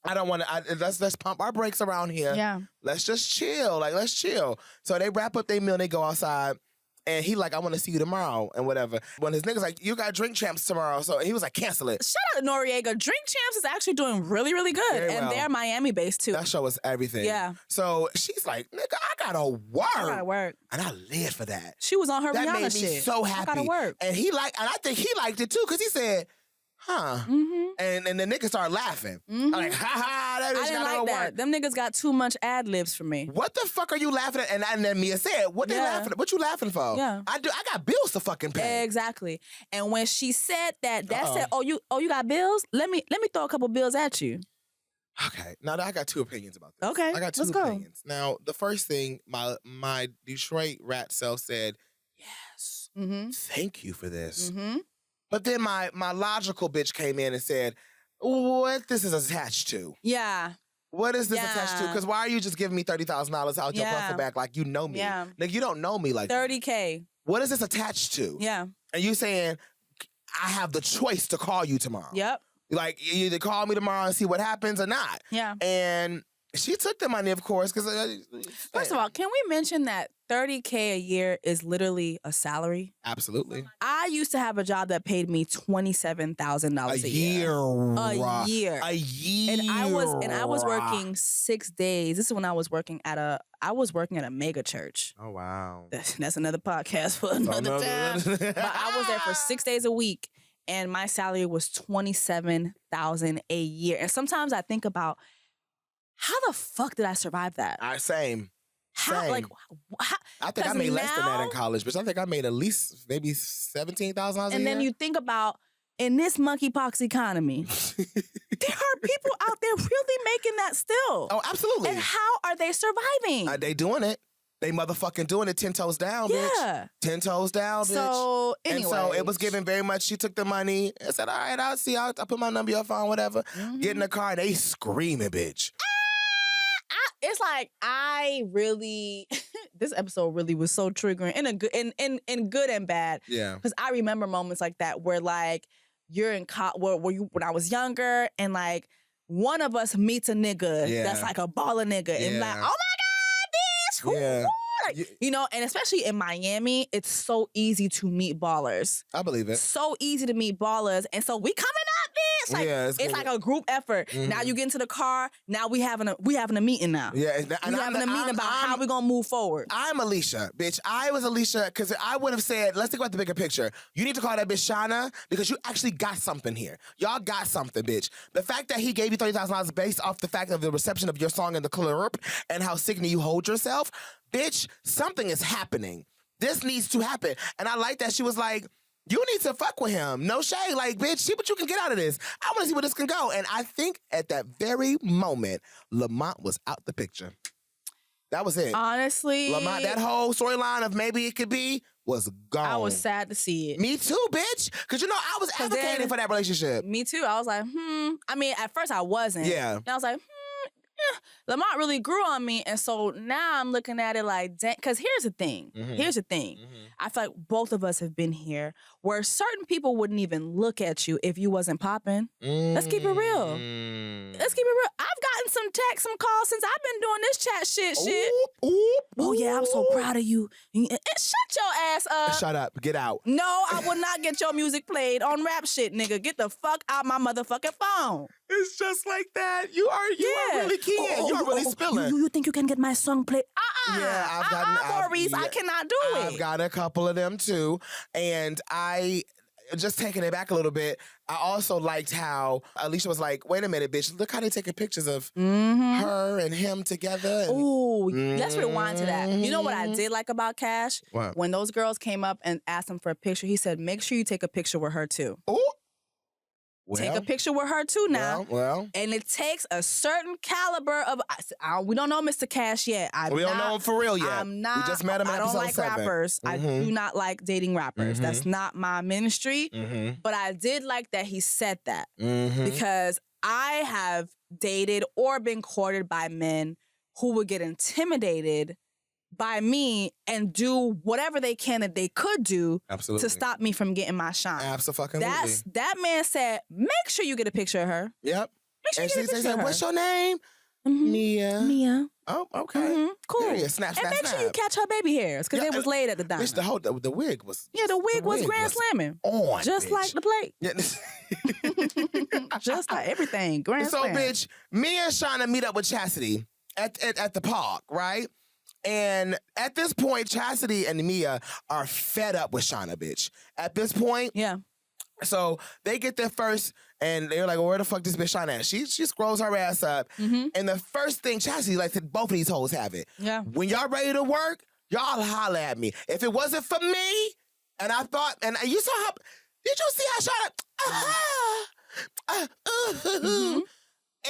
I don't want to. Let's pump our brakes around here. Yeah, let's just chill. Like, let's chill. So they wrap up their meal. They go outside. And he like, I want to see you tomorrow and whatever. When his niggas like, you got Drink Champs tomorrow. So he was like, cancel it. Shout out to Noriega. Drink Champs is actually doing really, really good. Very and well. they're Miami-based too. That show is everything. Yeah. So she's like, nigga, I gotta work. I gotta work. And I live for that. She was on her that Rihanna made me shit. so happy. I gotta work. And I think he liked it too, because he said, huh. And the niggas started laughing. I'm like, ha ha, that bitch I didn't gotta like go that. work. Them niggas got too much ad libs for me. What the fuck are you laughing at? And then Mia said, what they laughing at? What you laughing for? Yeah. I got bills to fucking pay. Exactly. And when she said that said, oh, you got bills? Let me throw a couple bills at you. Okay. Now I got two opinions about this. Okay. I got two opinions. Now, the first thing, my Detroit rat self said, yes, thank you for this. But then my logical bitch came in and said, what this is attached to? Yeah. What is this attached to? Because why are you just giving me $30,000 out your buffer back like you know me? Yeah. Nigga, you don't know me like $30K. That. What is this attached to? Yeah. And you saying, I have the choice to call you tomorrow. Yep. Like, you either call me tomorrow and see what happens or not. Yeah. And she took the money, of course, because... First of all, can we mention that $30K a year is literally a salary? Absolutely. I used to have a job that paid me $27,000 a year. A year. A year. And I was working 6 days. This is when I was working at a mega church. Oh, wow. That's another podcast for another time. But I was there for 6 days a week, and my salary was $27,000 a year. And sometimes I think about, how the fuck did I survive that? Same. How, Same. like, how, I think I made less than that in college, but I think I made at least maybe $17,000 a year. And then you think about, in this monkeypox economy, there are people out there really making that still. Oh, absolutely. And how are they surviving? They doing it. They motherfucking doing it 10 toes down, bitch. 10 toes down, bitch. So, anyway. And so it was given very much, she took the money and said, all right, I'll see. I'll put my number in your phone, whatever. Get in the car, and they screaming, bitch. It's like, this episode really was so triggering in good and bad. Yeah. Because I remember moments like that where like you're in when I was younger and like one of us meets a nigga that's like a baller nigga and like, oh my God, bitch, who? Yeah. Like, you know, and especially in Miami, it's so easy to meet ballers. I believe it. So easy to meet ballers. And so we coming up, bitch. Like, it's like a group effort. Now you get into the car. Now we having a meeting now. Yeah. And we having a meeting about how we gonna move forward. I'm Alicia, bitch. I was Alicia because I would have said, let's think about the bigger picture. You need to call that bitch Shawna because you actually got something here. Y'all got something, bitch. The fact that he gave you $30,000 based off the fact of the reception of your song in the club and how sickening you hold yourself, bitch, something is happening. This needs to happen. And I like that she was like, you need to fuck with him. No shade. Like, bitch, see what you can get out of this. I want to see where this can go. And I think at that very moment, Lamont was out the picture. That was it. Honestly. Lamont, that whole storyline of maybe it could be was gone. I was sad to see it. Me too, bitch. Because, you know, I was advocating for that relationship. Me too. I was like, I mean, at first I wasn't. Yeah. And I was like, Lamont really grew on me. And so now I'm looking at it like, because here's the thing. I feel like both of us have been here where certain people wouldn't even look at you if you wasn't popping. Let's keep it real. I've gotten getting some texts, some calls since I've been doing this chat shit. Oh yeah, I'm so proud of you. And shut your ass up. Shut up. Get out. No, I will not get your music played on rap shit, nigga. Get the fuck out my motherfucking phone. It's just like that. You are really keying. You are really spilling. You think you can get my song played? Yeah, I've gotten Maurice, I cannot do it. I've got a couple of them too. And I just taking it back a little bit, I also liked how Alicia was like, wait a minute, bitch, look how they taking pictures of her and him together. Ooh, let's rewind to that. You know what I did like about Cash? What? When those girls came up and asked him for a picture, he said, make sure you take a picture with her too. Ooh. Take a picture with her too now. Well. And it takes a certain caliber of. We don't know Mr. Cash yet. We don't know him for real yet. I'm not. We just met him in episode 7. I don't like rappers. I do not like dating rappers. That's not my ministry. But I did like that he said that because I have dated or been courted by men who would get intimidated by me and do whatever they can that they could do to stop me from getting my shine. Absolutely. That man said, make sure you get a picture of her. Yep. Make sure you get a picture of her. What's your name? Mia. Oh, okay. Cool. Period. Snap, and make sure you catch her baby hairs because it was laid at the diner. Bitch, the wig was. Yeah, the wig was grand slamming. On, just bitch. like the plate. Yeah. Just like everything. Grand slam. bitch, me and Shawna meet up with Chastity at the park, right? And at this point, Chastity and Mia are fed up with Shawna, bitch. At this point, yeah. So they get there first, and they're like, well, where the fuck this bitch Shawna at? She scrolls her ass up, and the first thing Chastity, like, both of these hoes have it. Yeah. When y'all ready to work, y'all holler at me. If it wasn't for me, and I thought, and you saw how, did you see how Shawna,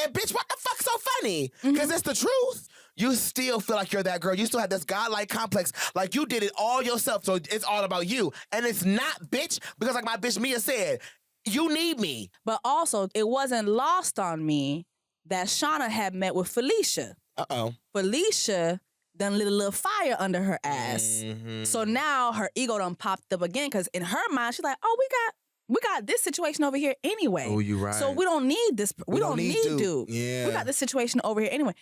and bitch, what the fuck's so funny? Because it's the truth. You still feel like you're that girl. You still have this godlike complex. Like you did it all yourself, so it's all about you. And it's not, bitch, because like my bitch Mia said, you need me. But also, it wasn't lost on me that Shawna had met with Felicia. Felicia done lit a little fire under her ass. So now her ego done popped up again, because in her mind, she's like, oh, we got this situation over here anyway. Oh, you right. So we don't need this. We don't need Duke. Yeah. We got this situation over here anyway.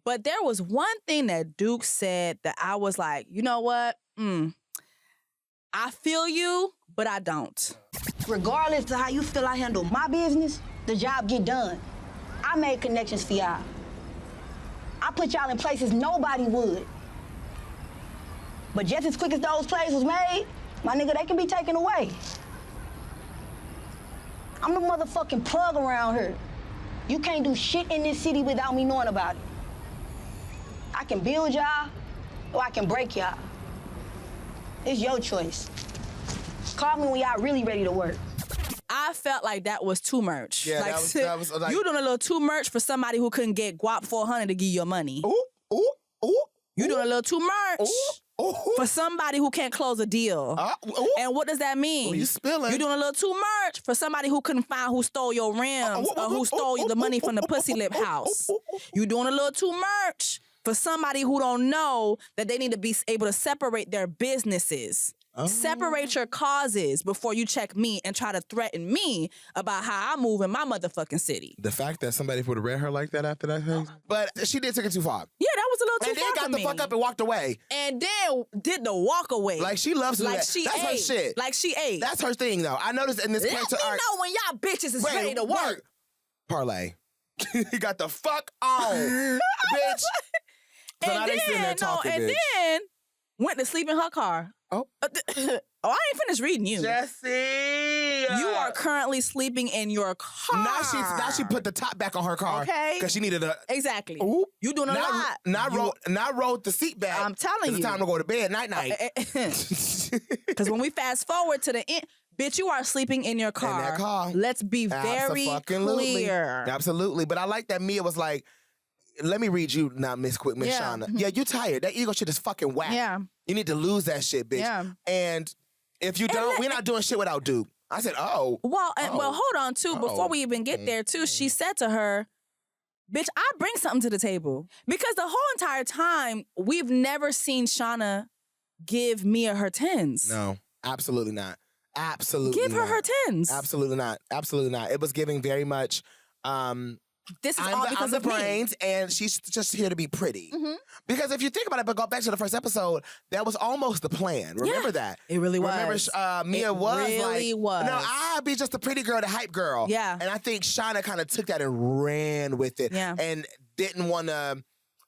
But there was one thing that Duke said that I was like, you know what? I feel you, but I don't. Regardless of how you feel I handle my business, the job get done. I made connections for y'all. I put y'all in places nobody would. But just as quick as those plays was made, my nigga, they can be taken away. I'm the motherfucking plug around here. You can't do shit in this city without me knowing about it. I can build y'all, or I can break y'all. It's your choice. Call me when y'all really ready to work. I felt like that was too much. Yeah, like, that was like, you doing a little too much for somebody who couldn't get guap 400 to give you your money. You doing a little too much for somebody who can't close a deal. And what does that mean? You spilling. You doing a little too much for somebody who couldn't find who stole your rims or who stole the money from the Pussy Lip house. You doing a little too much for somebody who don't know that they need to be able to separate their businesses. Separate your causes before you check me and try to threaten me about how I move in my motherfucking city. The fact that somebody would have read her like that after that thing. But she did take it too far. Yeah, that was a little too far. And then got the fuck up and walked away. And then did the walk away. Like she loves to do that. That's her shit. Like she ate. That's her thing though. I noticed in this character arc. Let me know when y'all bitches is ready to work. Parlay. He got the fuck on, bitch. So now they sitting there talking, and bitch. then went to sleep in her car. Oh, I ain't finished reading you. Jessie, you are currently sleeping in your car. Now she put the top back on her car. Okay, because she needed a exactly. Ooh, you doing a lot. Not rolled the seat back. I'm telling you, it's time to go to bed. Night. Because when we fast forward to the end. Bitch, you are sleeping in your car. In that car. Let's be very clear. Absolutely. But I like that Mia was like, let me read you now, Miss Shawna. Yeah, you tired. That ego shit is fucking whack. Yeah. You need to lose that shit, bitch. Yeah. And if you don't, we're not doing shit without Duke. I said, well, hold on, too. Before we even get there, too, she said to her, bitch, I bring something to the table. Because the whole entire time, we've never seen Shawna give Mia her tens. No, absolutely not. Absolutely Give her not. her tens. Absolutely not. Absolutely not. It was giving very much, this is all because I'm the of me. brains, and she's just here to be pretty. Mm-hmm. Because if you think about it, but go back to the first episode, that was almost the plan. Remember that? It really was. Remember, Mia really was. No, I'd be just the pretty girl, the hype girl. Yeah. And I think Shawna kind of took that and ran with it. Yeah. And didn't want to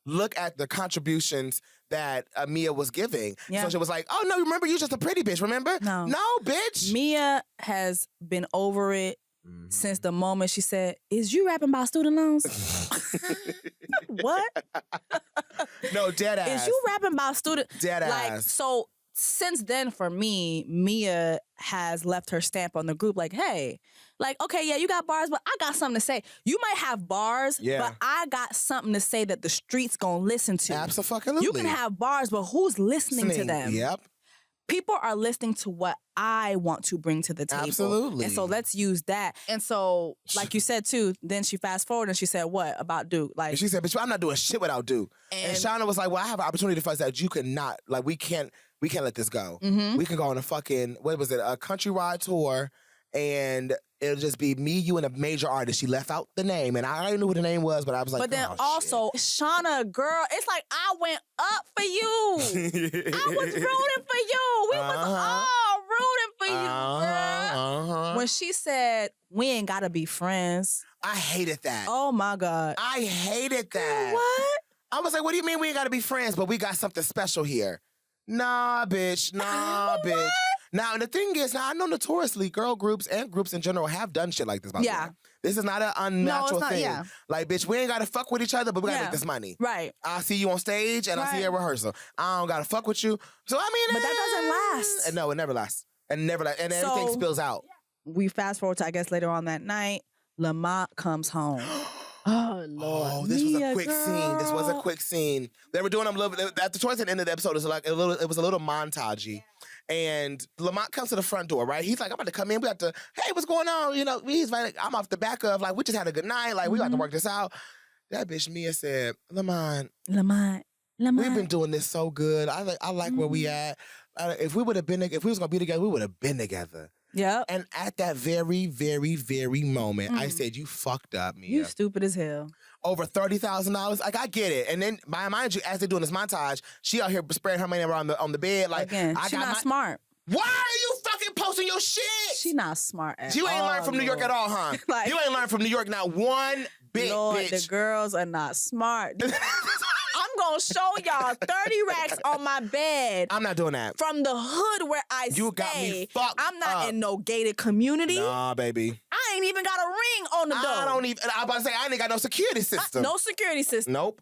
look at the contributions that Mia was giving. Yeah. So she was like, oh, no, remember, you're just a pretty bitch, remember? No, bitch. Mia has been over it since the moment she said, is you rapping about student loans? What? No, dead ass. Is you rapping about student? Dead like, ass. So since then, for me, Mia has left her stamp on the group. Like, hey, like, okay, yeah, you got bars, but I got something to say. You might have bars, but I got something to say that the streets gonna listen to. Absolutely. You can have bars, but who's listening to them? Yep. People are listening to what I want to bring to the table. Absolutely. And so let's use that. And so, like you said too, then she fast forward and she said, what about Duke? Like, and she said, bitch, I'm not doing shit without Duke. And Shawna was like, well, I have an opportunity for us that you cannot. Like, we can't let this go. Mm-hmm. We can go on a fucking, what was it, a countrywide tour, and it'll just be me, you, and a major artist. She left out the name, and I already knew what the name was, but I was like, but then also, Shawna, girl, it's like I went up for you. I was rooting for you. We was all rooting for you, girl. When she said, we ain't gotta be friends. I hated that. Oh my God. I hated that. What? I was like, what do you mean we ain't gotta be friends, but we got something special here? Nah, bitch. Nah, bitch. Now, and the thing is, now I know notoriously girl groups and groups in general have done shit like this, by the way. This is not an unnatural thing. Yeah. Like, bitch, we ain't gotta fuck with each other, but we gotta make this money. Right. I'll see you on stage and I'll see you at rehearsal. I don't gotta fuck with you. So, I mean, but that doesn't last. No, it never lasts. And everything spills out. We fast forward to, I guess, later on that night, Lamont comes home. Oh, Lord. Oh, this was a quick scene. This was a quick scene. They were doing them a little bit, at the towards the end of the episode, it was a little montagey. And Lamont comes to the front door, right? He's like, I'm about to come in. We have to, hey, what's going on? You know, he's like, I'm off the back of, like, we just had a good night. Like, we got to work this out. That bitch Mia said, Lamont. We've been doing this so good. I like where we at. If we was going to be together, we would have been together. Yeah. And at that very, very, very moment, I said, you fucked up, Mia. You stupid as hell. Over $30,000. Like, I get it. And then, mind you, as they're doing this montage, she out here spreading her money around on the bed. Like, again, she's not smart. Why are you fucking posting your shit? She not smart at all. You ain't learned from New York at all, huh? Like, you ain't learned from New York not one bit, Lord, bitch. the girls are not smart. I'm going to show y'all 30 racks on my bed. I'm not doing that. From the hood where I stay. You got me fucked I'm not up. in no gated community. Nah, baby. I ain't even got a ring on the door. I'm about to say, I ain't got no security system. No security system. Nope.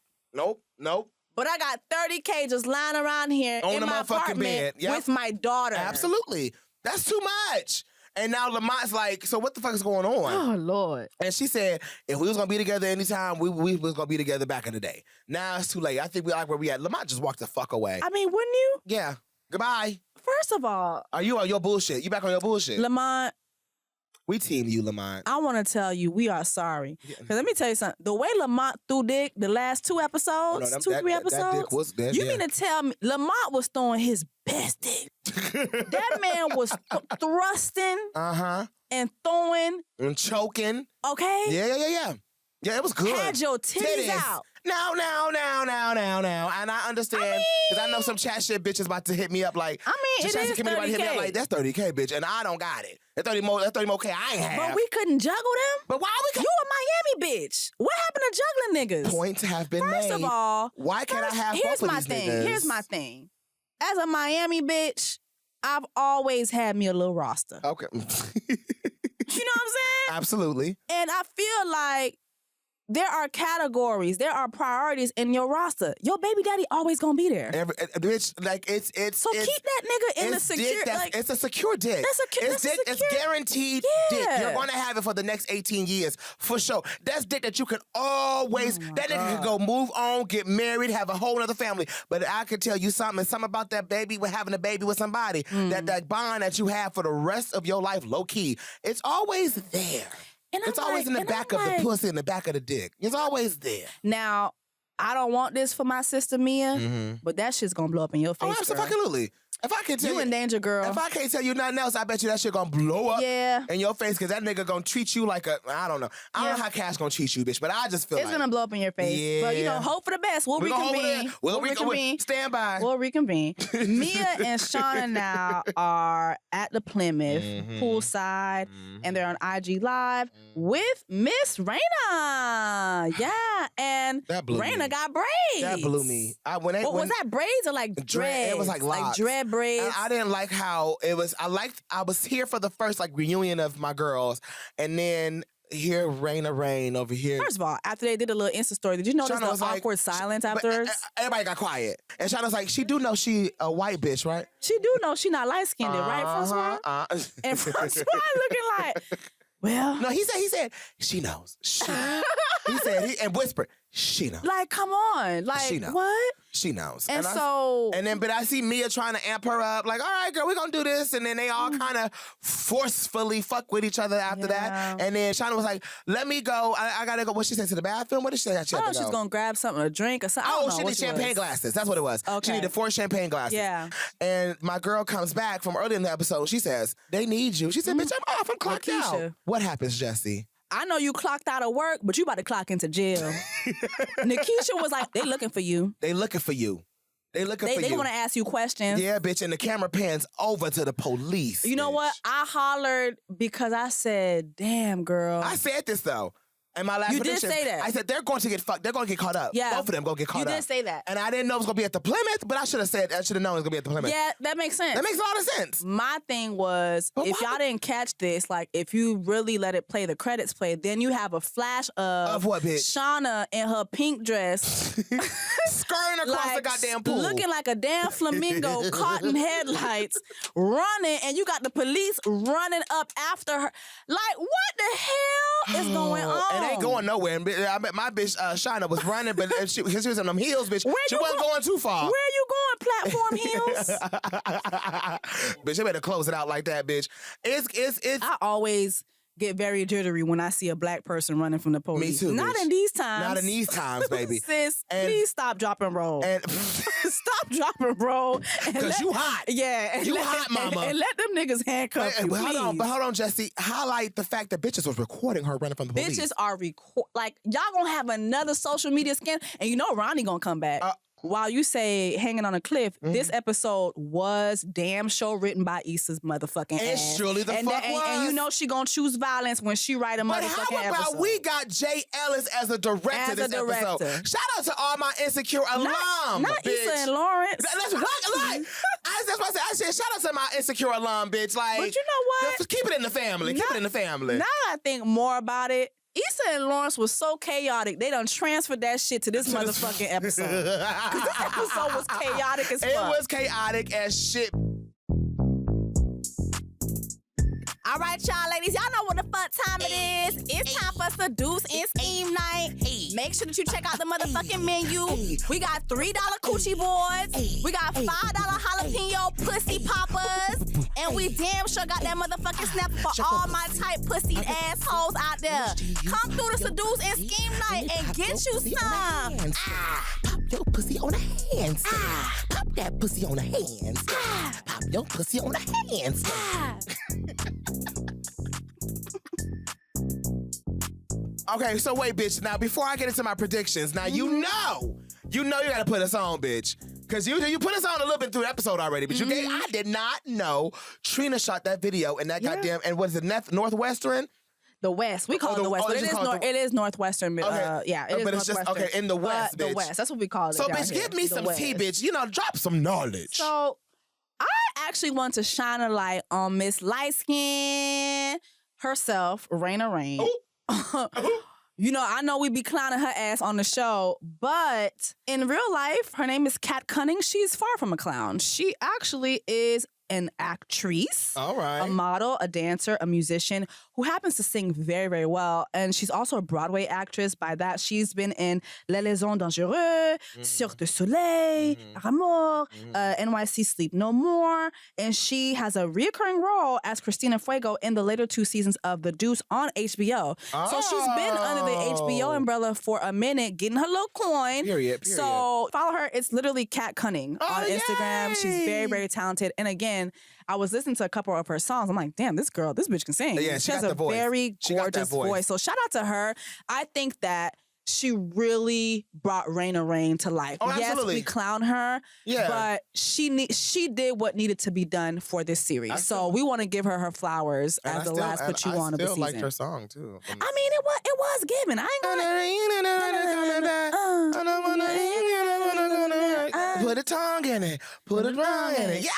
But I got 30K just lying around here on in my apartment bed. Yep. with my daughter. Absolutely. That's too much. And now Lamont's like, so what the fuck is going on? Oh, Lord. And she said, if we was going to be together anytime, we was going to be together back in the day. Now it's too late. I think we like where we at. Lamont just walked the fuck away. I mean, wouldn't you? Yeah. Goodbye. First of all. Are you on your bullshit? You back on your bullshit? Lamont. We team you, Lamont. I want to tell you, we are sorry. Because let me tell you something. The way Lamont threw dick the last 2 episodes, 3 episodes, that dick was dead, you mean to tell me Lamont was throwing his best dick? That man was thrusting and throwing. And choking. Okay? Yeah. Yeah, it was good. Had your titties out. Now. And I understand, because I know some chat shit bitches about to hit me up like, it is 30K. Hit me up like, that's 30K, bitch, and I don't got it. That's 30 more K I ain't have. But we couldn't juggle them. But why we couldn't? You a Miami bitch. What happened to juggling niggas? Points have been made. First of all, why can't I have both of these niggas? Here's my thing. As a Miami bitch, I've always had me a little roster. Okay. You know what I'm saying? Absolutely. And I feel like there are categories, there are priorities in your roster. Your baby daddy always gonna be there. Bitch, like it's so keep that nigga in the secure. It's a secure dick. It's guaranteed dick. You're gonna have it for the next 18 years for sure. That's dick that you can always. That nigga can go move on, get married, have a whole other family. But I can tell you something about that baby with having a baby with somebody. That bond that you have for the rest of your life, low key. It's always there. It's always in the back of the pussy, in the back of the dick. It's always there. Now, I don't want this for my sister Mia, but that shit's gonna blow up in your face. Oh, absolutely. If I can tell you in danger, girl. If I can't tell you nothing else, I bet you that shit gonna blow up in your face because that nigga gonna treat you like I don't know. I don't know how Cash gonna treat you, bitch, but I just feel it's gonna blow up in your face. Yeah. But, you know, hope for the best. We'll reconvene. We'll reconvene. Stand by. We'll reconvene. Mia and Shawna now are at the Plymouth poolside, and they're on IG Live with Miss Raina. Yeah, and Raina got braids. That blew me. Was that braids or like dreads? It was like locks. Like dread braids. And I didn't like how it was. I was here for the first like reunion of my girls, and then here Raina Rain over here. First of all, after they did a little Insta story, did you notice the awkward silence afterwards? Everybody got quiet. And Shawna's like, she do know she a white bitch, right? She do know she not light-skinned, right, Francois? And Francois looking like, well. No, he said, she knows. He said, and whispered, she knows. Like, come on. Like, she knows. What? She knows. But I see Mia trying to amp her up, like, all right, girl, we're gonna do this. And then they all kind of forcefully fuck with each other after that. And then Shawna was like, let me go. I gotta go. What she said, to the bathroom? What did she say? She was gonna grab something to drink or something. She needed champagne glasses. That's what it was. Okay. She needed 4 champagne glasses. Yeah. And my girl comes back from earlier in the episode. She says, they need you. She said, bitch, I'm off. I'm clocked out. What happens, Jessie? I know you clocked out of work, but you about to clock into jail. Nikisha was like, they looking for you. They looking for you. They want to ask you questions. Yeah, bitch, and the camera pans over to the police. You know what? I hollered because I said, damn, girl. I said this, though. And my last prediction, did say that. I said they're going to get fucked. They're going to get caught up. Yeah. Both of them going to get caught up. You did say that. And I didn't know it was going to be at the Plymouth, but I should have known it was going to be at the Plymouth. Yeah, that makes sense. That makes a lot of sense. My thing was, if y'all didn't catch this, like, if you really let it play, the credits play, then you have a flash of what, bitch? Shawna in her pink dress. Skirting across the goddamn pool. Looking like a damn flamingo, caught in headlights, running, and you got the police running up after her. Like, what the hell is going on? It ain't going nowhere. I bet my bitch Shawna was running, but she was in them heels, bitch. She wasn't going too far. Where you going, platform heels? Bitch, you better close it out like that, bitch. It's. I always get very jittery when I see a black person running from the police. Me too, Not bitch. in these times. Not in these times, baby. Sis, please stop, drop, and roll. Stop, drop, and roll. Because you hot. Yeah. You hot, mama. And let them niggas handcuff you, But hold on, Jessie. Highlight the fact that bitches was recording her running from the police. Bitches are like, y'all gonna have another social media scandal, and you know Ronnie gonna come back. While you say hanging on a cliff, this episode was damn show written by Issa's motherfucking ass. It surely the fuck was. And you know she gonna choose violence when she write a motherfucking episode. But how about we got Jay Ellis as a director this episode? Shout out to all my Insecure alum, Not bitch. Issa and Lawrence. That's what I said. Shout out to my Insecure alum, bitch. Like, but you know what? Just keep it in the family. Keep it in the family. Now I think more about it. Issa and Lawrence was so chaotic, they done transferred that shit to this motherfucking episode. Because this episode was chaotic as fuck. It was chaotic as shit. All right, y'all ladies, y'all know what the fuck time it is. It's time for Seduce and Scheme Night. Make sure that you check out the motherfucking menu. We got $3 coochie boards. We got $5 jalapeno pussy poppers. And we damn sure got that motherfucking snap for all my tight pussy assholes out there. Come through the Seduce and Scheme Night and get you some. Pop your pussy on the hands. Pop that pussy on the hands. Pop your pussy on the hands. Okay, so wait, bitch. Now, before I get into my predictions, now you know you gotta put us on, bitch. Because you put us on a little bit through the episode already, but I did not know Trina shot that video in that goddamn, and what is it, Northwestern? The West. We call it the West. But it is Northwestern. Okay. Yeah, it is but Northwestern. it's just, okay, in the West, bitch. The West. That's what we call it. So, bitch, give me some tea, bitch. You know, drop some knowledge. So, I actually want to shine a light on Miss Light Skin herself, Raina Rain. You know, I know we be clowning her ass on the show, but in real life, her name is Kat Cunning. She's far from a clown. She actually is an actrice, All right. a model, a dancer, a musician who happens to sing very, very well. And she's also a Broadway actress. By that, she's been in Les Liaisons Dangereuses, Cirque du Soleil, Amour, NYC Sleep No More. And she has a reoccurring role as Cristina Fuego in the later 2 seasons of The Deuce on HBO. So she's been under the HBO umbrella for a minute, getting her little coin. Period. So follow her. It's literally Cat Cunning on Instagram. Yay! She's very, very talented. And again, I was listening to a couple of her songs. I'm like, damn, this bitch can sing. Yeah, she has got a the voice. very She got that gorgeous voice. voice. So shout out to her. I think that she really brought Rain to life. Oh, yes, absolutely. we clown her, Yeah. but she did what needed to be done for this series. So we want to give her flowers as the last put you on of the season. I still liked her song too. I mean, it was given. I ain't gonna put a tongue in it, put a tongue in it. Yes!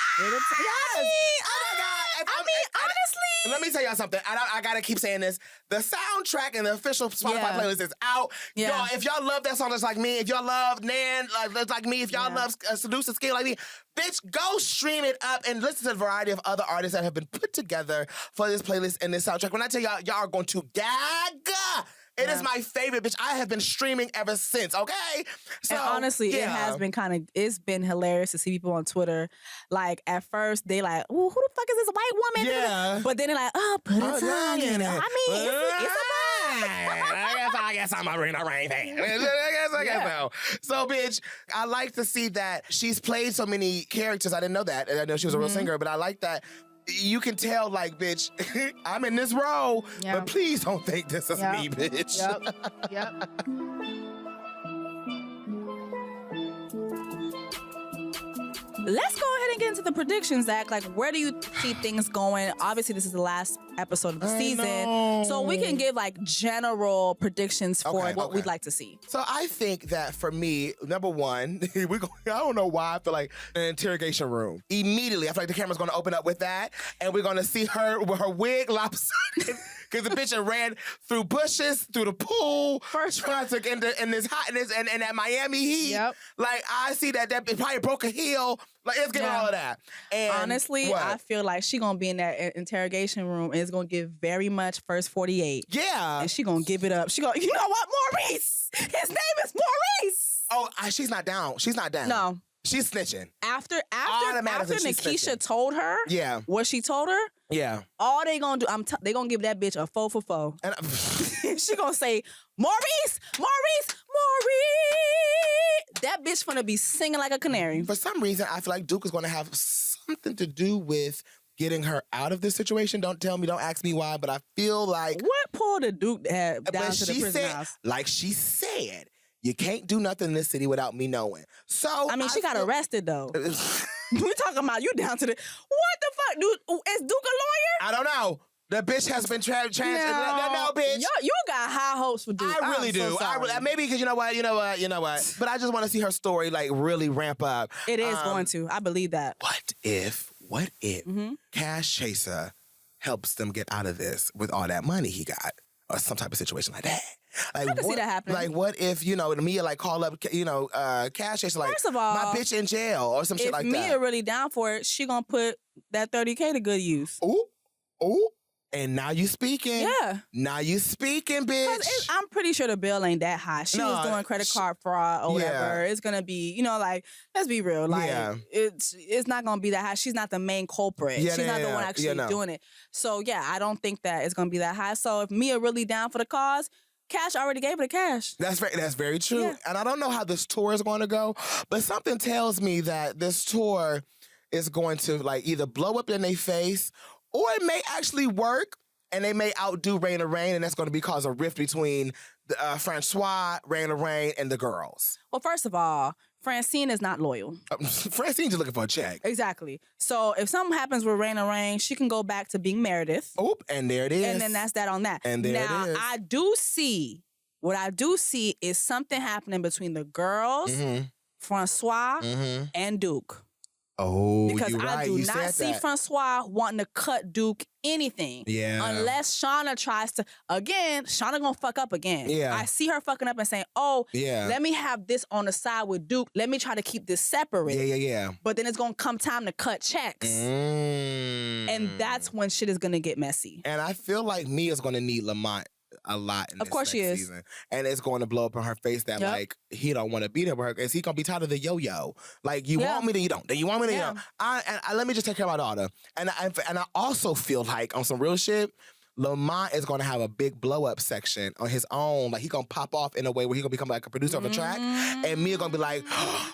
I mean, honestly, let me tell y'all something. I gotta keep saying this. The soundtrack and the official Spotify playlist is out. Y'all, if y'all love that song just like me, if y'all love Nan like me, if y'all love Seduce Skill like me, bitch, go stream it up and listen to the variety of other artists that have been put together for this playlist and this soundtrack. When I tell y'all are going to gag. It is my favorite, bitch. I have been streaming ever since, okay? So, and honestly, it has been it's been hilarious to see people on Twitter. Like, at first, they like, ooh, who the fuck is this white woman? Yeah. But then they're like, oh, put a tongue in it. I mean, it's a I guess I'm a Rain fan. I guess so. So, bitch, I like to see that she's played so many characters. I didn't know that. I know she was a real singer, but I like that. You can tell, like, bitch, I'm in this role, but please don't think this is me, bitch. Yep. Let's go ahead and get into the predictions, Zach. Like, where do you see things going? Obviously, this is the last episode of the season. So we can give, like, general predictions for what we'd like to see. So I think that for me, number one, I don't know why I feel like an interrogation room. Immediately, I feel like the camera's going to open up with that, and we're going to see her with her wig lopsided. Because the bitch ran through bushes, through the pool, trying to get in this hotness and that Miami heat. Yep. Like, I see that it probably broke a heel. Like, it's giving all of that. And honestly, I feel like she gonna be in that interrogation room and it's gonna give very much first 48. Yeah. And she gonna give it up. She gonna, you know what, Maurice? His name is Maurice. Oh, she's not down. She's not down. No. She's snitching. After she's Nikisha snitching. told her what she told her, all they gonna do, they gonna give that bitch a 4 for 4. And she gonna say, Maurice. That bitch gonna be singing like a canary. For some reason, I feel like Duke is gonna have something to do with getting her out of this situation. Don't ask me why, but I feel like... What pulled the Duke down to the prison house? Like she said, you can't do nothing in this city without me knowing. So I mean, she got arrested though. We talking about you down to the... What the fuck, dude? Is Duke a lawyer? I don't know. The bitch has been no, bitch. You got high hopes for Duke. I really do. Maybe because you know what. But I just want to see her story like really ramp up. It is going to. I believe that. What if Cash Chaser helps them get out of this with all that money he got, or some type of situation like that? Like, I can see that happening. Like, what if Mia like call up Cash Chaser like, first of all, my bitch in jail or some shit like that? If Mia really down for it, she gonna put that $30K to good use. Ooh. And now you speaking. Yeah. Now you speaking, bitch. I'm pretty sure the bill ain't that high. She was doing credit card fraud or whatever. It's gonna be, like, let's be real. Like, it's not gonna be that high. She's not the main culprit. She's not the one actually doing it. So yeah, I don't think that it's gonna be that high. So if Mia really down for the cause, Cash already gave her the cash. That's very true. Yeah. And I don't know how this tour is going to go, but something tells me that this tour is going to like either blow up in their face, or it may actually work, and they may outdo Rain, and that's going to be cause a rift between Francois, Rain, and the girls. Well, first of all, Francine is not loyal. Francine's just looking for a check. Exactly. So if something happens with Rain, she can go back to being Meredith. Oop, and there it is. And then that's that on that. And there now, it is. What I do see is something happening between the girls, Francois, and Duke. Oh, because you're right. I do You not said see that. Francois wanting to cut Duke anything. Yeah. Unless Shawna tries to, again, Shawna gonna fuck up again. Yeah. I see her fucking up and saying, oh, Yeah. let me have this on the side with Duke. Let me try to keep this separate. Yeah. But then it's gonna come time to cut checks. And that's when shit is gonna get messy. And I feel like Mia's gonna need Lamont a lot in Of course she is. season. And it's going to blow up in her face that like he don't want to be there with her. Is he gonna be tired of the yo-yo? Like you want me, then you don't. Then you want me, then you don't. I let me just take care of my daughter. And I also feel like on some real shit, Lamont is going to have a big blow-up section on his own. Like, he going to pop off in a way where he going to become like a producer of a track. And Mia going to be like,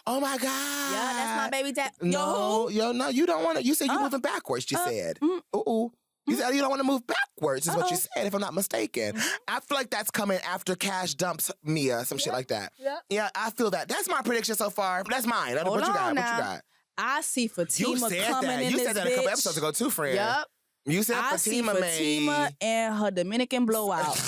oh my God. Yeah, that's my baby dad. No, no, you don't want to. You said you're moving backwards, you said. Ooh. You said you don't want to move backwards, is what you said, if I'm not mistaken. I feel like that's coming after Cash dumps Mia, some shit like that. Yeah, I feel that. That's my prediction so far. That's mine. What you got? Now. What you got? I see Fatima coming in You this said that a couple episodes ago too, friend. Yep. You said I Fatima see Fatima and her Dominican blowout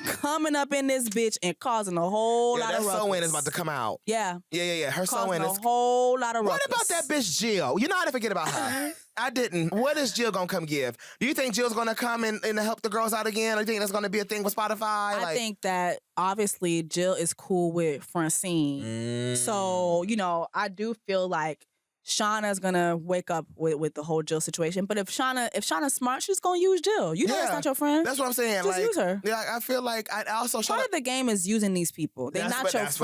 coming up in this bitch and causing a whole lot of ruckus. That sew-in is about to come out. Yeah. Her sew-in is a whole lot of ruckus. What about that bitch Jill? You know how to forget about her. I didn't. What is Jill gonna come give? Do you think Jill's gonna come and help the girls out again? Or do you think that's gonna be a thing with Spotify? I think that obviously Jill is cool with Francine. So, I do feel like Shawna's gonna wake up with the whole Jill situation. But if Shawna's smart, she's gonna use Jill. You know that's not your friend. That's what I'm saying. Just use her. Yeah, I feel like I also part of the game is using these people. They're not your friends.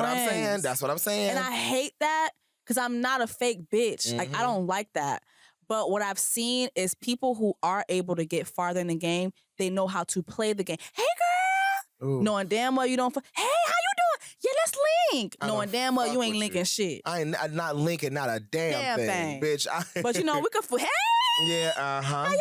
That's what I'm saying. And I hate that because I'm not a fake bitch. Like I don't like that. But what I've seen is people who are able to get farther in the game, they know how to play the game. Hey girl! Ooh. Knowing damn well you don't hey, how you doing? Yeah, let's link. Knowing damn well you ain't linking shit. I'm not linking not a damn thing. Bitch. But we could hey! Yeah, how y'all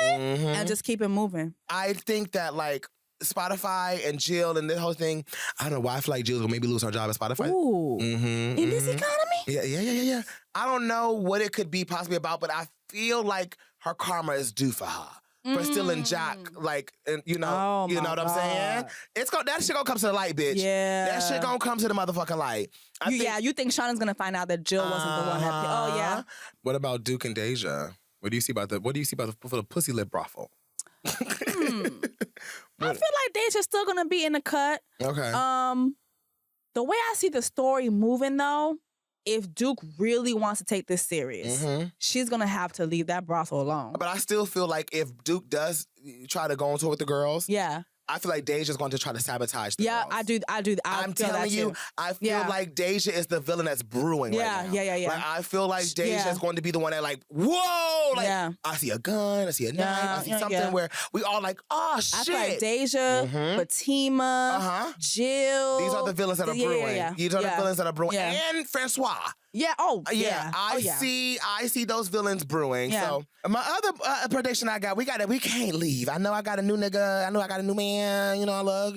doing? And just keep it moving. I think that like Spotify and Jill and this whole thing, I don't know why I feel like Jill's gonna maybe lose her job at Spotify. Ooh. In this economy? Yeah. I don't know what it could be possibly about, but I feel like her karma is due for her. For stealing Jack, like, and, you know what I'm saying? That shit gonna come to the light, bitch. Yeah. That shit gonna come to the motherfucking light. You think Shawna's gonna find out that Jill wasn't the one that oh yeah. What about Duke and Deja? What do you see about the pussy lip brothel? I feel like Deja's still gonna be in the cut. Okay. The way I see the story moving though, if Duke really wants to take this serious, she's gonna have to leave that brothel alone. But I still feel like if Duke does try to go on tour with the girls, I feel like Deja's going to try to sabotage the girls. I do. I'm telling you, I feel like Deja is the villain that's brewing right now. Yeah. Like, I feel like Deja is going to be the one that like, whoa! Like, I see a gun, I see a knife, I see something where we all like, oh, shit. I feel like Deja, Fatima, Jill. These are the villains that are brewing. These are the villains that are brewing. And Francois. I see those villains brewing. So my other prediction we can't leave. I know I got a new nigga. I know I got a new man. You know I love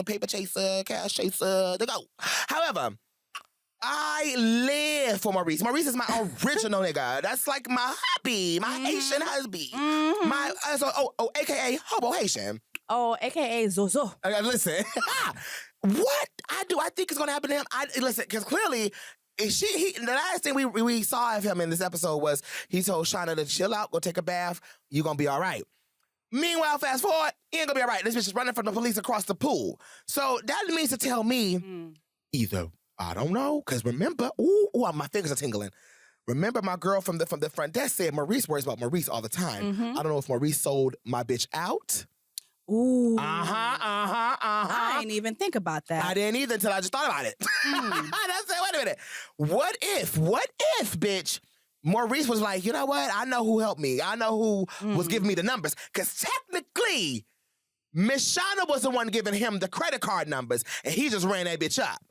paper chaser, cash chaser. They go. However, I live for Maurice. Maurice is my original nigga. That's like my hubby, my Haitian husband. My AKA Hobo Haitian. Oh, AKA Zozo. Listen, what I think is gonna happen to him. Listen, because clearly. The last thing we saw of him in this episode was he told Shawna to chill out, go take a bath, you gonna be all right. Meanwhile, fast forward, he ain't gonna be all right. This bitch is running from the police across the pool. So that means to tell me, either, I don't know, because remember, my fingers are tingling. Remember my girl from the front desk said Maurice worries about Maurice all the time. I don't know if Maurice sold my bitch out. Ooh. I didn't even think about that. I didn't either until I just thought about it. I said, wait a minute. What if, bitch, Maurice was like, you know what? I know who helped me. I know who was giving me the numbers. Because technically, Miss Shawna was the one giving him the credit card numbers, and he just ran that bitch up.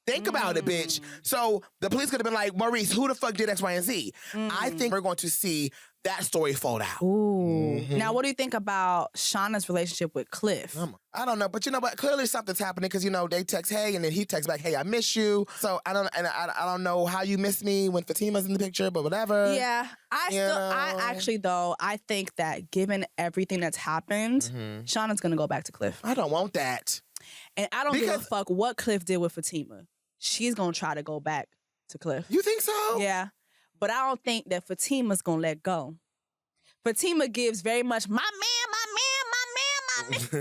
Think about it, bitch. So the police could have been like, Maurice, who the fuck did X, Y, and Z? I think we're going to see that story fold out. Ooh. Now, what do you think about Shawna's relationship with Cliff? I don't know, but you know what? Clearly something's happening because they text, hey, and then he texts back, hey, I miss you. So I don't know how you miss me when Fatima's in the picture, but whatever. Yeah, I think that given everything that's happened, Shawna's gonna go back to Cliff. I don't want that, and I don't give a fuck what Cliff did with Fatima. She's gonna try to go back to Cliff. You think so? Yeah. but I don't think that Fatima's gonna let go. Fatima gives very much my man.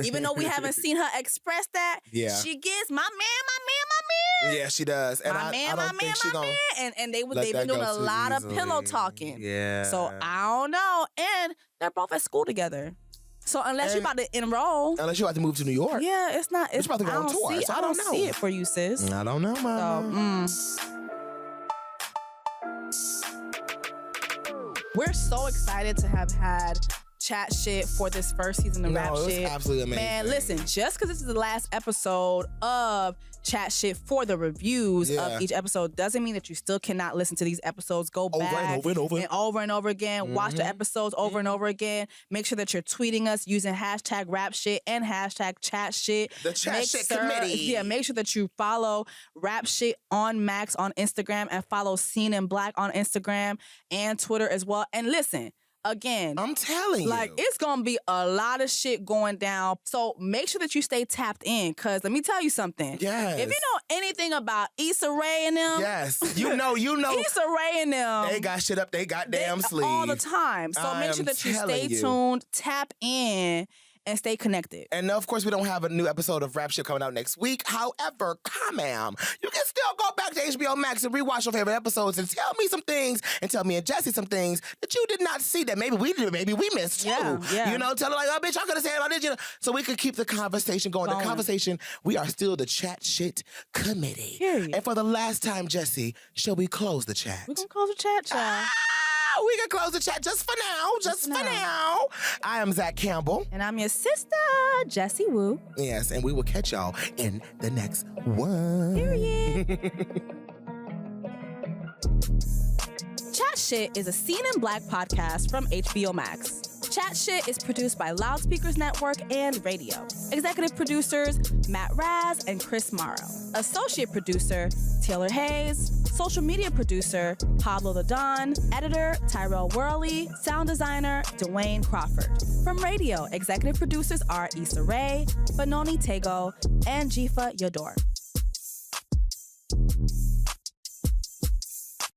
Even though we haven't seen her express that, she gives my man. Yeah, she does. And I don't think she's gonna. And they've been doing a lot of pillow talking. Yeah. So I don't know. And they're both at school together. So unless you're about to enroll, unless you're about to move to New York, it's not. It's about to go on tour. So I don't know. See it for you, sis. I don't know, Mama. We're so excited to have had chat shit for this first season of Rap Shit. Absolutely amazing. Man, listen, just because this is the last episode of chat shit for the reviews of each episode doesn't mean that you still cannot listen to these episodes. Go back over and over again. Watch the episodes over and over again. Make sure that you're tweeting us using hashtag Rap Shit and hashtag Chat Shit. The Chat Shit Committee. Yeah, make sure that you follow Rap Shit on Max on Instagram and follow Seen in Black on Instagram and Twitter as well. And listen, again, I'm telling you. Like, it's going to be a lot of shit going down. So make sure that you stay tapped in, because let me tell you something. Yes. If you know anything about Issa Rae and them. Yes. You know. Issa Rae and them. They got shit up they goddamn sleeve. All the time. So make sure that you stay tuned, tap in, and stay connected. And of course, we don't have a new episode of Rap Shit coming out next week. However, you can still go back to HBO Max and rewatch your favorite episodes and tell me some things, and tell me and Jessie some things that you did not see that maybe we did, maybe we missed too. Yeah. You know, tell her like, oh, bitch, I could have said all this, you know, so we could keep the conversation going. The conversation, we are still the Chat Shit Committee. Period. And for the last time, Jessie, shall we close the chat? We're going to close the chat, child. We can close the chat just for now. I am Zach Campbell. And I'm your sister, Jessie Woo. Yes, and we will catch y'all in the next one. Period. Chat Shit is a Seen in Black podcast from HBO Max. Chat Shit is produced by Loud Speakers Network and Raedio. Executive producers, Matt Raz and Chris Morrow. Associate producer, Taylor Hayes. Social media producer, Pablo the Don. Editor, Tyrell Worley. Sound designer, Dwayne Crawford. From Raedio, executive producers are Issa Rae, Benoni Tagoe, and Dzifa Yador.